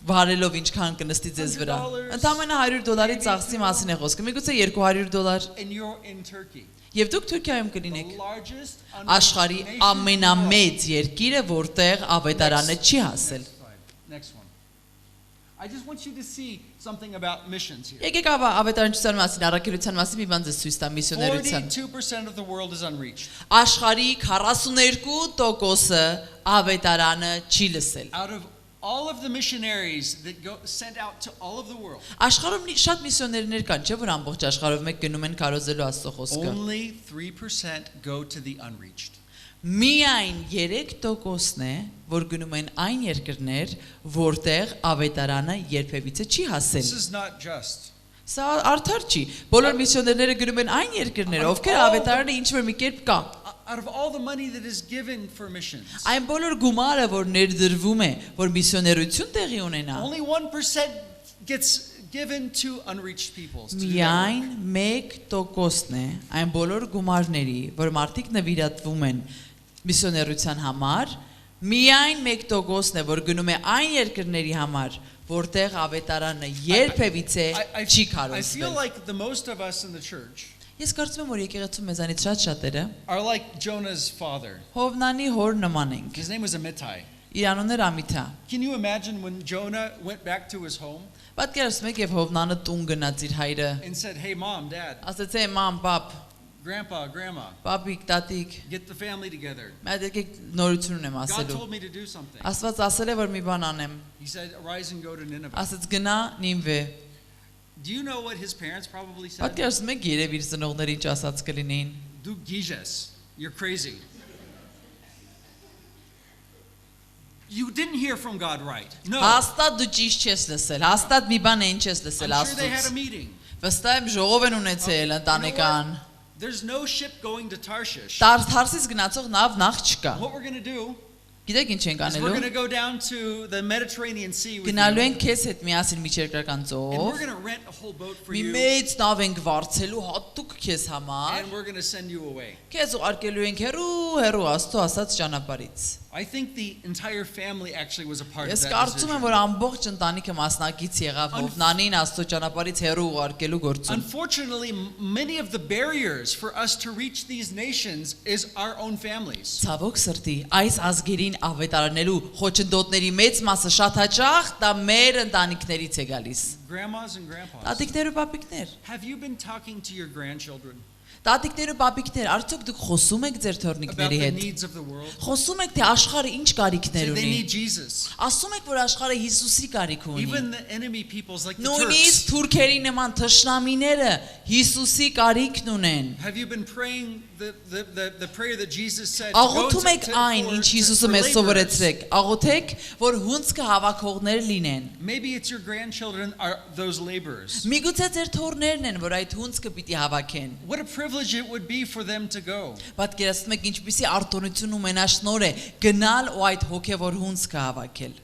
C: վարելով ինչքան կնստի ձեզ վրա։
B: $100,
C: Ընդամենը $100 ծախսի մասին է խոսքը։ Միգուցե $200
B: And you're in Turkey,
C: եւ դուք Թուրքիայում
B: the
C: կլինեք։
B: largest
C: Աշխարհի
B: unreached nation in the world.
C: ամենամեծ երկիրը, որտեղ ավետարանը չի հասել։
B: Next one. I just want you to see something about missions here.
C: Եկեք ավետարանչության մասին, առաքելության մասին մի բան ձեզ ցույց տամ միսիոներության։
B: 42% of the world is unreached.
C: Աշխարհի 42%-ը ավետարանը չի լսել։
B: Out of all of the missionaries that go sent out to all of the world,
C: Աշխարհում շատ միսիոներներ կան, չէ՞ որ ամբողջ աշխարհով մեկ գնում են քարոզելու Աստծո խոսքը։
B: only 3% go to the unreached.
C: Միայն 3%-ն է, որ գնում են այն երկրներ, որտեղ ավետարանը երբևիցե չի հասել։
B: This is not just.
C: Սա արդար չի։ Բոլոր միսիոներները գնում են այն երկրներ, ովքեր ավետարանը ինչ որ մի կերպ կա։
B: Out of all the money that is given for missions,
C: Այն բոլոր գումարը, որ ներդրվում է, որ միսիոներություն տեղի ունենա,
B: only 1% gets given to unreached peoples. to do that
C: միայն
B: work.
C: 1%-ն է այն բոլոր գումարների, որ մարդիկ նվիրատվում են միսիոներության համար, միայն 1%-ն է, որ գնում է այն երկրների համար, որտեղ ավետարանը երբևիցե չի
B: I feel
C: քարոզվել։
B: like the most of us in the church
C: Ես կարծում եմ, որ եկեղեցու մեզանից շատ շատերը
B: are like Jonah's father.
C: Հովնանի հոր նման ենք։
B: His name was Amittai.
C: Իր անունն էր Ամիթա։
B: Can you imagine when Jonah went back to his home
C: Պատկերացնում եք եւ Հովնանը տուն գնաց իր հայրը։
B: and said, "Hey mom, dad,
C: Ասաց է մամ, պապ,
B: grandpa, grandma,
C: պապիկ, տատիկ,
B: get the family together.
C: մայր եկեք նորություն ունեմ
B: God
C: ասելու։
B: told me to do something."
C: Աստված ասել է որ մի բան անեմ։
B: He said, "Arise and go to Nineveh."
C: Ասաց գնա Նինվե։
B: Do you know what his parents probably said?
C: Պատկերացնում եք երևի իր ծնողները ինչ ասած կլինեին։
B: Du gijes, you're crazy. You didn't hear from God right. No.
C: Հաստատ դու ճիշտ չես լսել։ Հաստատ մի բան այն չես լսել
B: I'm sure they had a
C: Աստծուց։
B: meeting.
C: Վստահ եմ ժողով են ունեցել ընտանեկան։
B: There's no ship going to Tarshish.
C: Թարսից գնացող նավ նախ չկա։
B: What we're going to do
C: Գիտեք ինչ ենք
B: is we're going to
C: անելու։
B: go down to the Mediterranean Sea with you.
C: Գնալու ենք քեզ հետ միասին միջերկրական
B: And
C: ծով։
B: we're going to rent a whole boat for
C: Մի
B: you.
C: մեծ նավ ենք վարձելու հատուկ քեզ համար։
B: And we're going to send you away.
C: Քեզ ուղարկելու ենք հերու Աստծո ասած ճանապարհից։
B: I think the entire family actually was a part of
C: Ես
B: that
C: կարծում եմ
B: decision.
C: որ ամբողջ ընտանիքը մասնակից եղավ Հովնանին Աստծո ճանապարհից հերու ուղարկելու գործում։
B: Unfortunately, many of the barriers for us to reach these nations is our own families.
C: Ցավոք սրտի, այս ազգերին ավետարանելու խոչընդոտների մեծ մասը շատ հաճախ դա մեր ընտանիքներից է գալիս։
B: Grandmas and grandpas.
C: Տատիկներ ու պապիկներ։
B: Have you been talking to your grandchildren
C: Տատիկներ ու պապիկներ, արդյոք դուք խոսում եք ձեր
B: about
C: թորնիկների
B: the
C: հետ։
B: needs of the world?
C: Խոսում եք թե աշխարհը ինչ կարիքներ
B: Say they
C: ունի։
B: need Jesus.
C: Ասում եք որ աշխարհը Հիսուսի կարիք ունի։
B: Even the enemy peoples like the
C: Նույնիսկ
B: Turks.
C: թուրքերի նման թշնամիները Հիսուսի կարիքն ունեն։
B: Have you been praying the prayer that Jesus said?
C: Աղոթում եք այն, ինչ Հիսուսը մեզ սովորեցրեք։ Աղոթեք, որ հունցքը հավաքողներ լինեն։
B: Maybe it's your grandchildren are those laborers.
C: Միգուցե ձեր թորներն են, որ այդ հունցքը պիտի հավաքեն։
B: What a privilege it would be for them to go.
C: Պատկերացնում եք ինչպիսի արտոնություն ու մենաշնոր է գնալ ու այդ հոգևոր հունցքը հավաքել։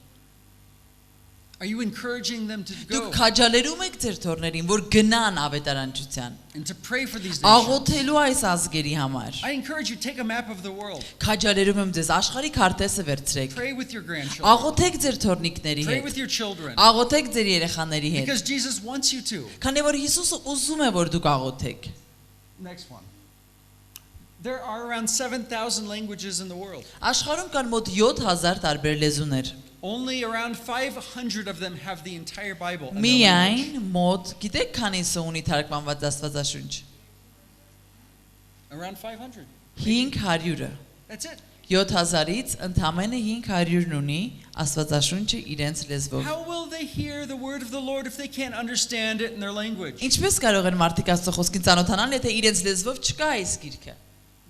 B: Are you encouraging them to
C: Դուք
B: go
C: քաջալերում եք ձեր թորներին, որ գնան ավետարանչության։
B: and to pray for these nations?
C: Աղոթելու այս ազգերի համար։
B: I encourage you take a map of the world.
C: Քաջալերում եմ ձեզ աշխարհի քարտեզը վերցրեք։
B: Pray with your grandchildren.
C: Աղոթեք ձեր թորնիկների
B: Pray
C: հետ։
B: with your children.
C: Աղոթեք ձեր երեխաների հետ։
B: Because Jesus wants you to.
C: Քանի որ Հիսուսը ուզում է որ դուք աղոթեք։
B: Next one. There are around 7,000 languages in the world.
C: Աշխարհում կան մոտ 7000 տարբեր լեզուներ։
B: Only around 500 of them have the entire Bible. in their
C: Միայն
B: language.
C: մոտ, գիտեք քանիսը ունի թարգմանված Աստվածաշունչ։
B: Around 500.
C: 500-ը։
B: That's it.
C: 7000-ից ընդամենը 500-ն ունի Աստվածաշունչը իրենց լեզվով։
B: How will they hear the word of the Lord if they can't understand it in their language?
C: Ինչպես կարող են մարդիկ Աստծո խոսքին ծանոթանալ, եթե իրենց լեզվով չկա այս գիրքը։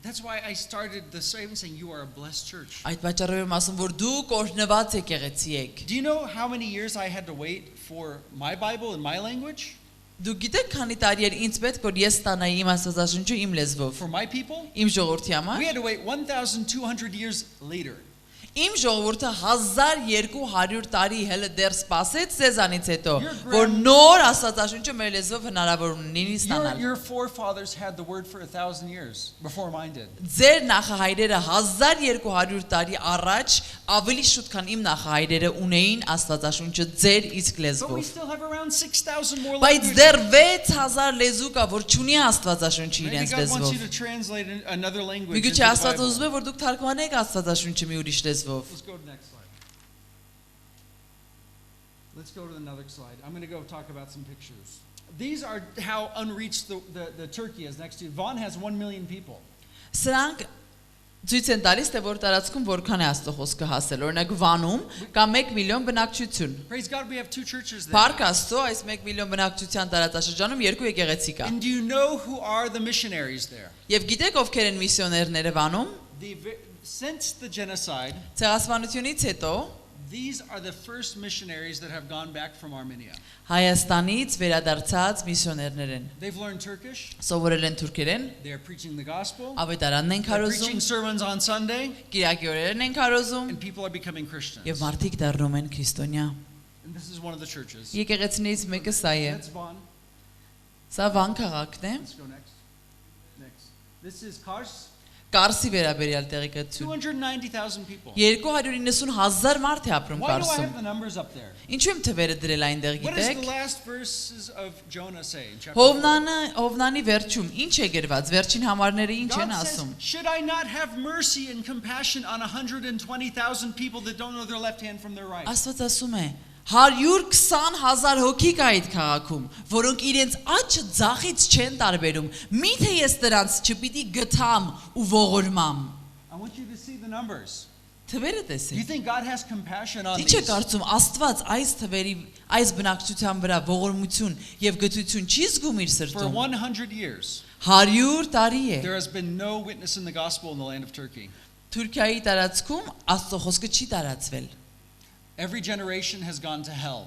B: That's why I started the sermon saying you are a blessed church.
C: Այդ պատճառով եմ ասում, որ դուք օրհնված եկեղեցի եք։
B: Do you know how many years I had to wait for my Bible in my language?
C: Դուք գիտեք քանի տարի էր ինձ պետք որ ես ստանայի իմ Աստվածաշունչը իմ լեզվով,
B: For my people?
C: իմ ժողովրդի
B: We
C: համար։
B: had to wait 1,200 years later.
C: Իմ ժողովուրդը 1200 տարի հələ դեռ սպասեց ձեզանից հետո, որ նոր Աստվածաշունչը մեր լեզվով հնարավոր ունի ստանալ։
B: Your forefathers had the word for 1,000 years before mine did.
C: Ձեր նախահայրերը 1200 տարի առաջ ավելի շուտ քան իմ նախահայրերը ունեին Աստվածաշունչը ձեր իսկ
B: But we
C: լեզվով։
B: still have around 6,000 more
C: Բայց
B: languages.
C: դեռ 6000 լեզու կա, որ չունի Աստվածաշունչը
B: Maybe
C: իրենց
B: God wants you
C: լեզվով։
B: to translate another language.
C: Միգուցե
B: into the
C: Աստված
B: Bible.
C: ուզում է որ դուք թարգմանեք Աստվածաշունչը մի ուրիշ լեզվով։
B: Let's go to the next slide. Let's go to another slide. I'm going to go talk about some pictures. These are how unreached the Turkey is next to you. Vaughan has 1 million people.
C: Սրանք ցույց են տալիս, թե որ տարածքում որքան է Աստծո խոսքը հասել։ Օրինակ Վանում կա 1 միլիոն բնակչություն։
B: Praise God, we have 2 churches there.
C: Փառք Աստծո, այս 1 միլիոն բնակչության տարածաշրջանում 2 եկեղեցի կա։
B: And do you know who are the missionaries there?
C: Եվ գիտեք ովքեր են միսիոներները Վանում։
B: Since the genocide,
C: Ցեղասպանությունից հետո
B: these are the first missionaries that have gone back from Armenia.
C: Հայաստանից վերադարձած միսիոներներ են։
B: They've learned Turkish.
C: Սովորել են թուրքերեն,
B: They are preaching the gospel.
C: ավետարանն են
B: They're preaching
C: քարոզում,
B: sermons on Sunday.
C: կիրակի օրերն են քարոզում
B: And people are becoming Christians.
C: եւ մարդիկ դառնում են քրիստոնյա։
B: And this is one of the churches.
C: Եկեղեցիներից մեկը սա է։
B: That's Vaughan.
C: Սա Վան քաղաքն է։
B: Let's go next. Next. This is Kars.
C: Կարսի վերաբերյալ տեղեկատվություն
B: 290,000 people.
C: 290,000 մարդ է ապրում
B: Why do I
C: Կարսում։
B: have the numbers up there?
C: Ինչու եմ թվերը դրել այնտեղ
B: What does the
C: գիտեք։
B: last verses of Jonah say in chapter 4?
C: Հովնանի վերջում ինչ է գրված, վերջին համարները ինչ են
B: God says,
C: ասում։
B: should I not have mercy and compassion on 120,000 people that don't know their left hand from their right?
C: Աստված ասում է 120,000 հոգի կա այդ քաղաքում, որոնք իրենց աչքը ձախից չեն տարբերում։ Միթե ես դրանց չպիտի գթամ ու ողորմամ։
B: I want you to see the numbers.
C: Թվերը
B: Do you
C: տեսեք։
B: think God has compassion on
C: Ինչ է
B: these?
C: կարծում Աստված այս թվերի, այս բնակչության վրա ողորմություն եւ գթություն չի զգում իր
B: For
C: սրտում։
B: 100 years,
C: 100 տարի է։
B: there has been no witness in the gospel in the land of Turkey.
C: Թուրքիայի տարածքում Աստծո խոսքը չի տարածվել։
B: Every generation has gone to hell.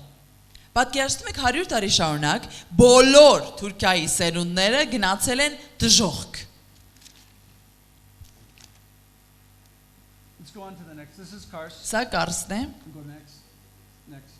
C: Պատկերացնում եք 100 տարի շարունակ բոլոր Թուրքիայի սերունդները գնացել են դժոխք։
B: Let's go on to the next. This is Kars.
C: Սա Կարսն է։
B: Go next. Next.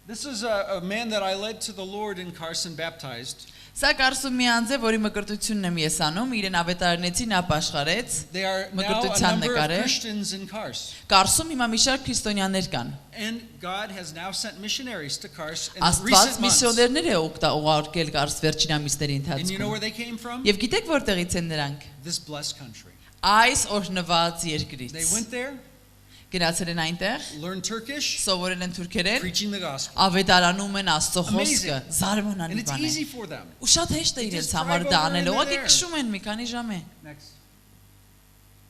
B: This is a man that I led to the Lord in Kars and baptized.
C: Սա Կարսում մի անձ է, որի մկրտությունն եմ ես անում, իրեն ավետարանեցի նա ապաշխարեց։
B: They are now a
C: Մկրտության
B: number of
C: նկար է։
B: Christians in Kars.
C: Կարսում հիմա մի շարք քրիստոնյաներ կան։
B: And God has now sent missionaries to Kars in
C: Աստված
B: recent months.
C: միսիոներներ է ուղարկել Կարս վերջին ամիսների
B: And you know where
C: ընթացքում։
B: they came from?
C: Եվ գիտեք որտեղից են նրանք։
B: This blessed country.
C: Այս օրհնված
B: They
C: երկրից։
B: went there,
C: Գնացել են այնտեղ,
B: learned Turkish,
C: սովորել են թուրքերեն,
B: preaching the gospel.
C: ավետարանում են Աստծո խոսքը,
B: Amazing. And
C: զարմանալի
B: it's
C: բան է։
B: easy for them.
C: Ու շատ հեշտ է
B: They
C: իրենց
B: just
C: համար
B: drive
C: դա
B: over and
C: անել,
B: they're
C: ուղղակի
B: there.
C: քշում են մի քանի ժամ է։
B: Next.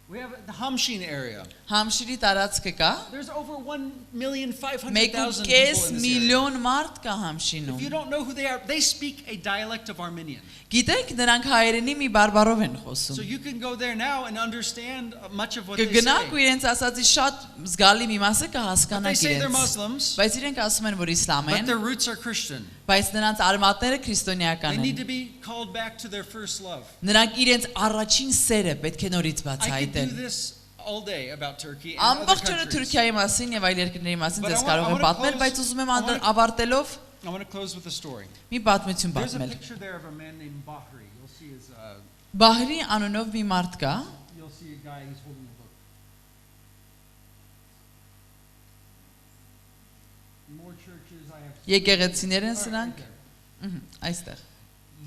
B: We have the Hamshin area.
C: Համշիրի տարածքը կա,
B: There's over 1,500,000 people
C: 1.5
B: in this area.
C: միլիոն մարդ կա
B: If you
C: Համշինում։
B: don't know who they speak a dialect of Armenian.
C: Գիտեք, նրանք հայերենի մի բարբարով են
B: So
C: խոսում։
B: you can go there now and understand much of what they
C: Կգնաք ու
B: say.
C: իրենց ասածի շատ զգալի մի մասը
B: But they
C: կհասկանաք
B: say they're
C: իրենց։
B: Muslims,
C: Բայց իրենք ասում են, որ իսլամ
B: but
C: են,
B: their roots are Christian.
C: բայց նրանց արմատները
B: They
C: քրիստոնեական
B: need
C: են։
B: to be called back to their first love.
C: Նրանք իրենց առաջին սերը պետք է նորից
B: I could do
C: բացահայտեն։
B: this all day about Turkey and other
C: Ամբողջ օրը
B: countries.
C: Թուրքիայի մասին եւ այլ երկրների մասին
B: But
C: դες
B: I
C: կարող եմ
B: wanna
C: պատմել,
B: close-
C: բայց ուզում եմ
B: I wanna-
C: ավարտելով
B: I want to close with a story.
C: մի պատմություն
B: There's a
C: պատմել։
B: picture there of a man named Bahri. You'll see his.
C: Բահրի անունով մի մարդ կա,
B: You'll see a guy who's holding a book. More churches I have.
C: եկեղեցիներ են
B: All right,
C: սրանք։
B: right there.
C: Այստեղ։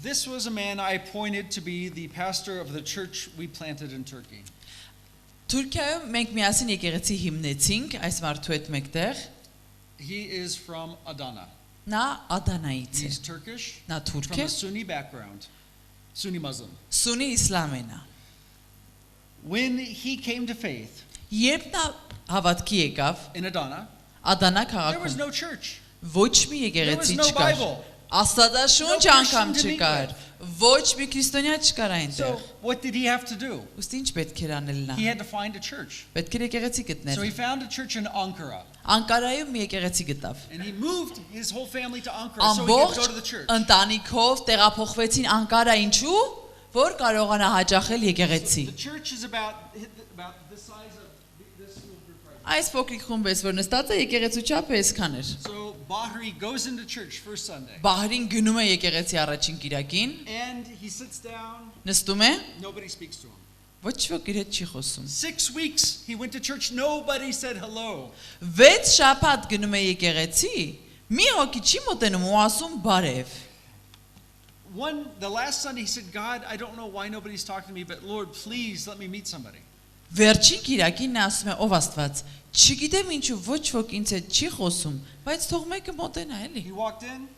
B: This was a man I appointed to be the pastor of the church we planted in Turkey.
C: Թուրքիայում մենք միասին եկեղեցի հիմնեցինք այս մարդու հետ մեկտեղ։
B: He is from Adana.
C: Նա Ադանայից է։
B: He's Turkish,
C: Նա
B: from
C: թուրք է,
B: a Sunni background, Sunni Muslim.
C: Սունի իսլամ է նա։
B: When he came to faith
C: Երբ նա հավատքի եկավ
B: in Adana,
C: Ադանա
B: there was
C: քաղաքում,
B: no church.
C: ոչ մի
B: There was
C: եկեղեցի
B: no
C: չկար։
B: Bible.
C: Աստվածաշունչ
B: No
C: անգամ
B: Christian to meet
C: չկար։ Ոչ մի քրիստոնյա չկար
B: So
C: այնտեղ։
B: what did he have to do?
C: Ոստի ինչ պետք էր անել նա։
B: He had to find a church.
C: Պետք էր եկեղեցի
B: So
C: գտնել։
B: he found a church in Ankara.
C: Անկարայում մի եկեղեցի գտավ։
B: And he moved his whole family to Ankara so he could go to the
C: Ամբողջ
B: church.
C: ընտանիքով տեղափոխվեցին Անկարա ինչու, որ կարողանա հաճախել եկեղեցի։
B: The church is about this size of this little group right
C: Այս փոքրիկ խումբես որ նստած է եկեղեցու չափը այսքան էր։
B: here. So Bahri goes into church first Sunday.
C: Բահրին գնում է եկեղեցի առաջին կիրակին,
B: And he sits down.
C: նստում է,
B: Nobody speaks to him.
C: ոչ ոք իր հետ չի խոսում։
B: 6 weeks he went to church. Nobody said hello.
C: 6 շաբաթ գնում է եկեղեցի, մի հոգի չի մոտենում ու ասում բարև։
B: The last Sunday he said, God, I don't know why nobody's talking to me, but Lord, please let me meet somebody.
C: Վերջին կիրակին նա ասում է ով Աստված, չգիտեմ ինչու ոչ ոք ինձ հետ չի խոսում, բայց թող մեկը մոտենա էլի։
B: He walked in,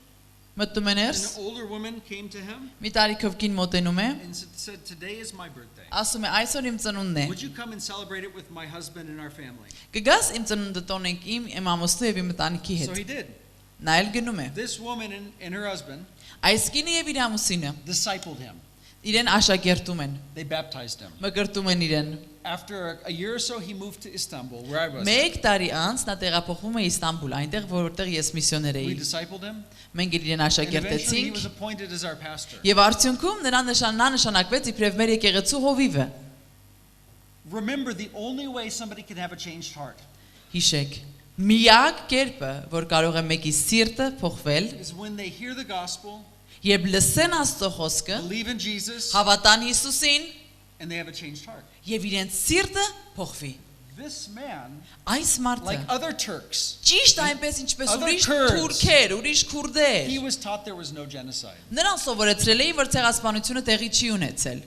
C: Մտնում է
B: and
C: ներս,
B: an older woman came to him
C: մի տարիքով կին մոտենում է,
B: and said, today is my birthday.
C: ասում է այսօր իմ ծնունդն է։
B: Would you come and celebrate it with my husband and our family?
C: Կգաս իմ ծնունդը տոնենք իմ ամուսնու եւ իմ ընտանիքի
B: So he
C: հետ։
B: did.
C: Նա էլ գնում է։
B: This woman and her husband
C: Այս կինը եւ իր ամուսինը
B: discipled him.
C: իրեն աշակերտում են,
B: They baptized him.
C: մկրտում են իրեն։
B: After a year or so, he moved to Istanbul, where I was.
C: Մեկ տարի անց նա տեղափոխվում է Իստանբուլ, այնտեղ որտեղ ես միսիոներ
B: We
C: էի։
B: discipled him,
C: Մենք իրեն
B: and eventually he
C: աշակերտեցինք
B: was appointed as our pastor.
C: եւ արդյունքում նա նշանակվեց իբրև մեր եկեղեցու հովիվը։
B: Remember, the only way somebody can have a changed heart
C: Հիշեք, միակ կերպը, որ կարող է մեկի սիրտը փոխվել,
B: is when they hear the gospel,
C: երբ լսեն Աստծո խոսքը,
B: believe in Jesus,
C: հավատան Հիսուսին
B: and they have a changed heart.
C: եւ իրենց սիրտը փոխվի։
B: This man,
C: Այս մարդը
B: like other Turks,
C: ճիշտ այնպես ինչպես
B: Other
C: ուրիշ
B: Kurds.
C: թուրքեր, ուրիշ քուրդեր,
B: he was taught there was no genocide.
C: նրան սովորեցրել էին, որ ցեղասպանությունը տեղի չի ունեցել,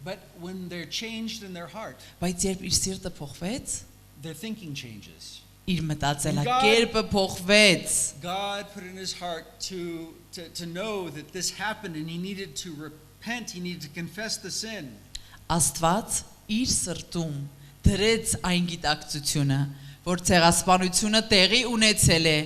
B: But when they're changed in their heart,
C: բայց երբ իր սիրտը փոխվեց,
B: their thinking changes.
C: իր մտածելակերպը փոխվեց։
B: God put in his heart to know that this happened and he needed to repent, he needed to confess the sin.
C: Աստված իր սրտում դրեց այն գիտակցությունը, որ ցեղասպանությունը տեղի ունեցել է,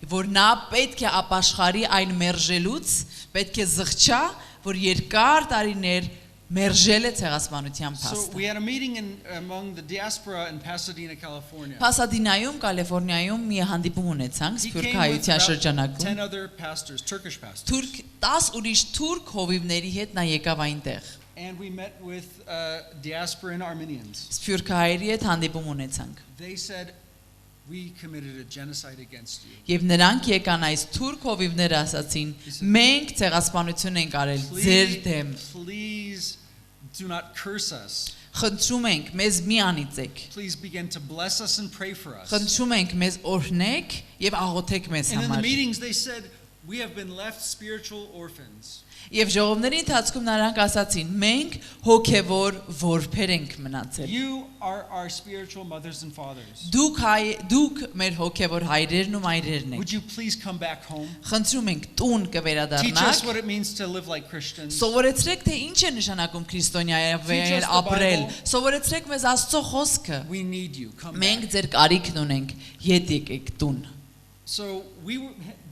C: որ նա պետք է ապաշխարի այն մերժելուց, պետք է զղջա, որ երկար տարիներ մերժել է ցեղասպանության
B: So
C: փաստը։
B: we had a meeting among the diaspora in Pasadena, California.
C: Փասադինայում, Կալիֆոռնիայում մի հանդիպում ունեցանք
B: He
C: Սփյուռք
B: came with
C: հայության
B: about 10
C: շրջանակում։
B: other pastors, Turkish pastors.
C: Թուրք 10 ուրիշ թուրք հովիվների հետ նա եկավ այնտեղ։
B: And we met with diasporan Armenians.
C: Սփյուռք հայերի հետ հանդիպում ունեցանք։
B: They said, we committed a genocide against you.
C: Եվ նրանք եկան այս թուրք հովիվները ասացին. Մենք ցեղասպանություն ենք արել ձեր դեմ։
B: Please do not curse us.
C: Խնդրում ենք մեզ մի անիծեք։
B: Please begin to bless us and pray for us.
C: Խնդրում ենք մեզ օրհնեք եւ աղոթեք մեզ
B: And in the
C: համար։
B: meetings they said, we have been left spiritual orphans.
C: Եւ ժողովների ընթացքում նրանք ասացին. Մենք հոգեվոր որբեր ենք մնացել։
B: You are our spiritual mothers and fathers.
C: Դուք մեր հոգեվոր հայրերն ու մայրերն եք։
B: Would you please come back home?
C: Խնդրում ենք տուն
B: Teach us
C: կվերադառնաք։
B: what it means to live like Christians.
C: Սովորեցրեք թե ինչ է նշանակում քրիստոնյայել ապրել։ Սովորեցրեք մեզ Աստծո խոսքը։
B: We need you. Come
C: Մենք
B: back.
C: ձեր կարիքն ունենք։ Ետ եկեք տուն։
B: So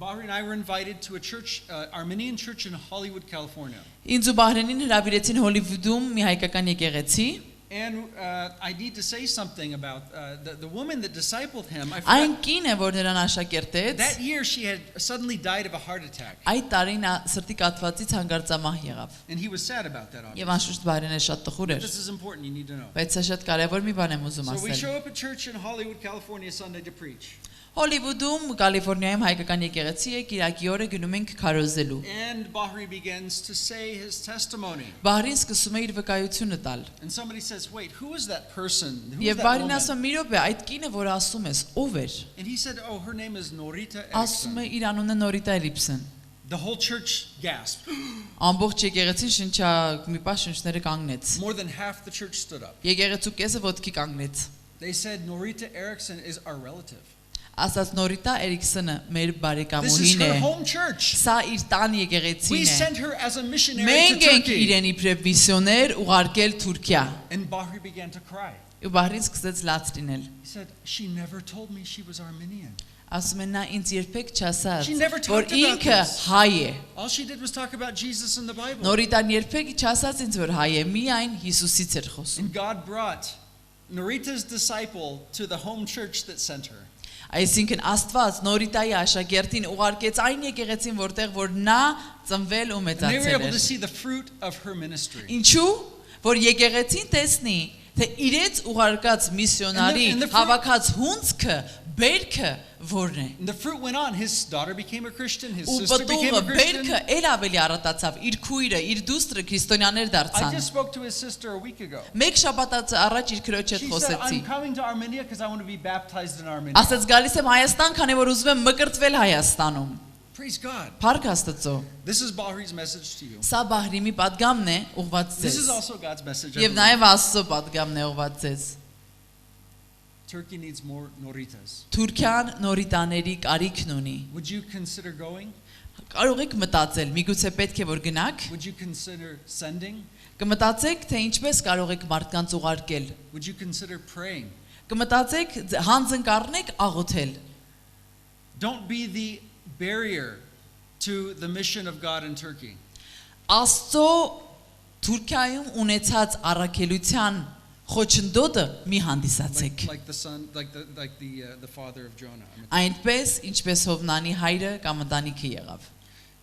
B: Bahri and I were invited to a church, Armenian church in Hollywood, California.
C: Ինձ ու Բահրենին հրավիրեցին Հոլիվուդում մի հայկական եկեղեցի։
B: And I need to say something about the woman that discipled him. I
C: Այն
B: forgot,
C: կինը, որ նրան աշակերտեց,
B: that year she had suddenly died of a heart attack.
C: այդ տարին նա սրտի կաթվածից հանգարծամահ եղավ։
B: And he was sad about that,
C: Եվ
B: obviously.
C: անշուշտ Բահրենը շատ տխուր էր,
B: This is important, you need to know.
C: բայց սա շատ կարևոր մի բան եմ ուզում
B: So we
C: ասել։
B: show up at church in Hollywood, California Sunday to preach.
C: Հոլիվուդում, Կալիֆոռնիայում հայկական եկեղեցի է, Կիրակի օրը գնում ենք քարոզելու։
B: And Bahri begins to say his testimony.
C: Բահրին սկսում է իր վկայությունը տալ։
B: And somebody says, wait, who is that person? Who is
C: Եվ
B: that
C: Բահրին
B: woman?
C: ասում է՝ «Մի րոպե, այդ կինը, որ ասում ես, ով էր»։
B: And he said, oh, her name is Norita
C: Ասում է
B: Erickson.
C: իր անունը Նորիտա Էլիպսն։
B: The whole church gasped.
C: Ամբողջ եկեղեցին շնչա մի պահ շնչները կանգնեց։
B: More than half the church stood up.
C: Եկեղեցու կեսը ոտքի կանգնեց։
B: They said, Norita Erickson is our relative.
C: Ասաց Նորիտա Էրիքսոնը մեր
B: This is
C: բարեկամուհին է։
B: her home church.
C: Սա իր տան
B: We
C: եկեղեցին է։
B: sent her as a missionary to
C: Մենք ենք
B: Turkey.
C: իրեն իբրև միսիոներ ուղարկել Թուրքիա։
B: And Bahri began to cry.
C: Ու Բահրին սկսեց լաց լինել։
B: He said, she never told me she was Armenian.
C: Ասում է նա ինձ երբեք չասաց,
B: She never
C: որ
B: talked about
C: ինքը
B: this.
C: հայ է։
B: All she did was talk about Jesus in the Bible.
C: Նորիտան երբեք չասաց ինձ, որ հայ է, միայն Հիսուսից էր խոսում։
B: And God brought Norita's disciple to the home church that sent her.
C: Այսինքն Աստված Նորիտայի աշակերտին ուղարկեց այն եկեղեցին, որտեղ որ նա ծնվել ու
B: And they were
C: մեծացել
B: able to
C: էր։
B: see the fruit of her ministry.
C: Ինչու? Որ եկեղեցին տեսնի, թե իրենց ուղարկած միսիոնարի
B: And the fruit-
C: հավաքած հունցքը, բերքը որն է։
B: And the fruit went on. His daughter became a Christian. His
C: Ու
B: sister became a
C: պատուղը,
B: Christian.
C: բերքը էլ ավելի առատացավ, իր քույրը, իր դուստրը քրիստոնյաներ
B: I
C: դարձան։
B: just spoke to his sister a week ago.
C: Մեկ շաբաթ առաջ իր քրոջ հետ
B: She said,
C: խոսեցի։
B: I'm coming to Armenia because I want to be baptized in Armenia.
C: Ասաց գալիս եմ Հայաստան, քանի որ ուզում եմ մկրտվել Հայաստանում։
B: Praise God.
C: Փառք Աստծո։
B: This is Bahri's message to you.
C: Սա Բահրիմի падգամն է, ուղված
B: This is
C: ձեզ։
B: also God's message. I
C: Եվ
B: believe.
C: նաև Աստծո падգամն է ուղված ձեզ։
B: Turkey needs more Noritas.
C: Թուրքիան նորիտաների կարիքն ունի։
B: Would you consider going?
C: Կարող եք մտածել, միգուցե պետք է որ գնաք։
B: Would you consider sending?
C: Կմտածեք, թե ինչպես կարող եք մարդկանց ուղարկել։
B: Would you consider praying?
C: Կմտածեք, հանձնկառնեք աղոթել։
B: Don't be the barrier to the mission of God in Turkey.
C: Աստծո Թուրքիայում ունեցած առաքելության խոչընդոտը մի հանդիսացեք։
B: Like the son, like the father of Jonah.
C: Այնպես, ինչպես Հովնանի հայրը կամ ընտանիքը եղավ։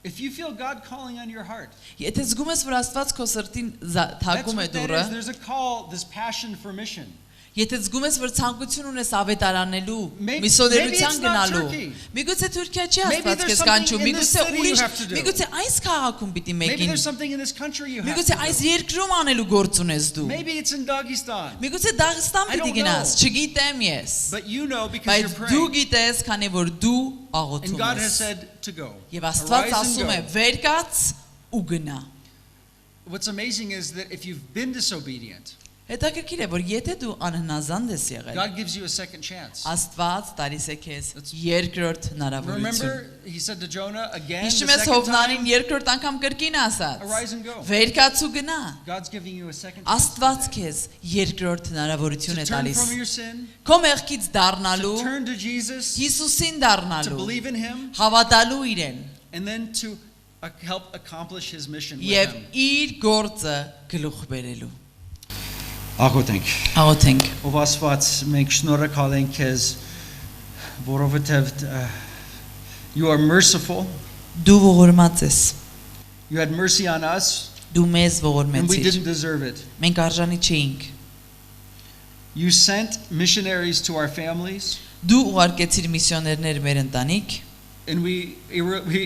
B: If you feel God calling on your heart,
C: Եթե զգում ես, որ Աստված քո սրտին
B: that's
C: թակում է
B: what that
C: դուռը,
B: is. There's a call, this passion for mission.
C: Եթե զգում ես, որ ցանկություն ունես ավետարանելու,
B: Maybe
C: միսիոներության
B: it's not
C: գնալու,
B: Turkey.
C: միգուցե Թուրքիա չի
B: Maybe
C: Աստված
B: there's
C: քեզ կանչում,
B: something in this
C: միգուցե
B: city you
C: ուրիշ,
B: have to do.
C: միգուցե այս քաղաքում պիտի
B: Maybe
C: մեկին,
B: there's something in this country you have
C: միգուցե
B: to do.
C: այս երկրում անելու գործ ունես դու,
B: Maybe it's in Dagestan.
C: միգուցե Դաղստան
B: I
C: պիտի
B: don't
C: գնաս,
B: know.
C: չգիտեմ ես,
B: But you know because
C: բայց
B: you're
C: դու
B: praying.
C: գիտես, քանի որ դու
B: And
C: աղոթում
B: God has
C: ես,
B: said to go.
C: եւ Աստված
B: Arise and
C: ասում է,
B: go.
C: վեր կաց ու գնա։
B: What's amazing is that if you've been disobedient,
C: Հետաքրքիր է, որ եթե դու անհնազանդ ես եղել,
B: God gives you a second chance.
C: Աստված տալիս է քեզ երկրորդ հնարավորություն։
B: Remember, he said to Jonah again the
C: Հիշում ես
B: second
C: Հովնանին
B: time,
C: երկրորդ անգամ կրկին ասած.
B: arise and go.
C: Վեր կաց ու գնա։
B: God's giving you a second chance
C: Աստված քեզ երկրորդ հնարավորություն
B: to
C: է
B: turn
C: տալիս։
B: from your sin,
C: Քո մեղքից դառնալու,
B: to turn to Jesus,
C: Հիսուսին
B: to
C: դառնալու,
B: believe in him,
C: հավատալու իրեն
B: and then to help accomplish his mission with
C: եւ
B: him.
C: իր գործը գլուխ բերելու։
B: Աղոթենք։
C: Աղոթենք։
B: Ով Աստված, մենք շնորհակալ ենք քեզ, որովհետև you are merciful.
C: Դու ողորմած ես։
B: You had mercy on us,
C: Դու մեզ
B: and we
C: ողորմեցիր։
B: didn't deserve it.
C: Մենք արժանի չէինք։
B: You sent missionaries to our families,
C: Դու ուղարկեցիր միսիոներներ մեր ընտանիք,
B: and we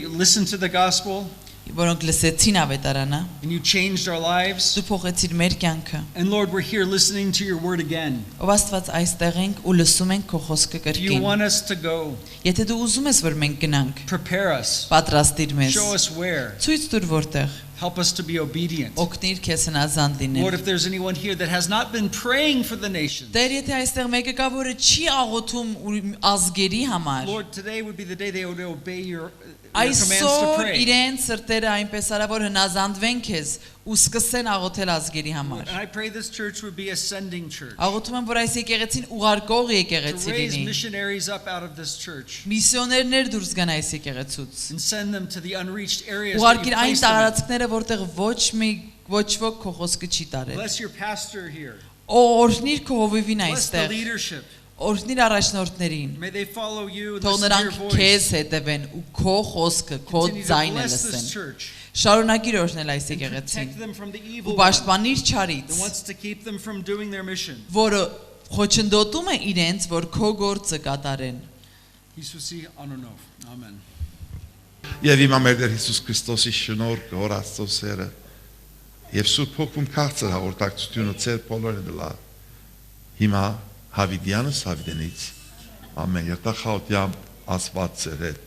B: listened to the gospel,
C: որոնք լսեցին ավետարանը,
B: and you changed our lives.
C: դու փոխեցիր մեր կյանքը։
B: And Lord, we're here listening to your word again.
C: Ով Աստված այստեղ ենք ու լսում ենք քո խոսքը
B: Do you
C: կրկին։
B: want us to go?
C: Եթե դու ուզում ես, որ մենք գնանք,
B: Prepare us.
C: պատրաստիր մեզ։
B: Show us where.
C: Ցույց տուր որտեղ,
B: Help us to be obedient.
C: օգնիր քեզ հնազանդ
B: Lord,
C: լինել։
B: if there's anyone here that has not been praying for the nations,
C: Տեր, եթե այստեղ մեկը կա, որը չի աղոթում ազգերի համար,
B: Lord, today would be the day they would obey your commands to
C: այսօր
B: pray.
C: իրեն սրտերը այնպես արա, որ հնազանդվեն քեզ ու սկսեն աղոթել ազգերի համար։
B: And I pray this church would be a sending church.
C: Աղոթում եմ, որ այս եկեղեցին ուղարկող
B: To
C: եկեղեցի
B: raise
C: լինի։
B: missionaries up out of this church
C: Միսիոներներ դուրս գան այս եկեղեցուց։
B: and send them to the unreached areas that
C: Ուղարկիր
B: you've
C: այն
B: placed them in.
C: տարածքները, որտեղ ոչ ոք քո խոսքը չի տարել։
B: Bless your pastor here.
C: Օրհնիր քո հովիվին
B: Bless the
C: այստեղ։
B: leadership.
C: Օրհնիր առաջնորդներին։
B: May they follow you and
C: Թող
B: listen to your
C: նրանք քեզ
B: voice.
C: հետևեն ու քո խոսքը, քո
B: Continue to
C: ձայնը
B: bless this
C: լսեն։
B: church.
C: Շարունակիր օրհնել այս
B: And
C: եկեղեցին
B: protect them from the
C: ու
B: evil one
C: պաշտպանիր չարից,
B: that wants to keep them from doing their mission.
C: որը խոչընդոտում է իրենց, որ քո գործը կատարեն։
B: Հիսուսի անունով. Amen.
A: Եվ հիմա մեր Տեր Հիսուս Քրիստոսի շնորհքը, Հոր Աստծո սերը եւ Սուրբ Հոգում քաղցր հաղորդակցությունը ծեր բոլորը դլա։ Հիմա հավիդյանս հավիդենից ամեն երթախաուտյամ ասված ծեր հետ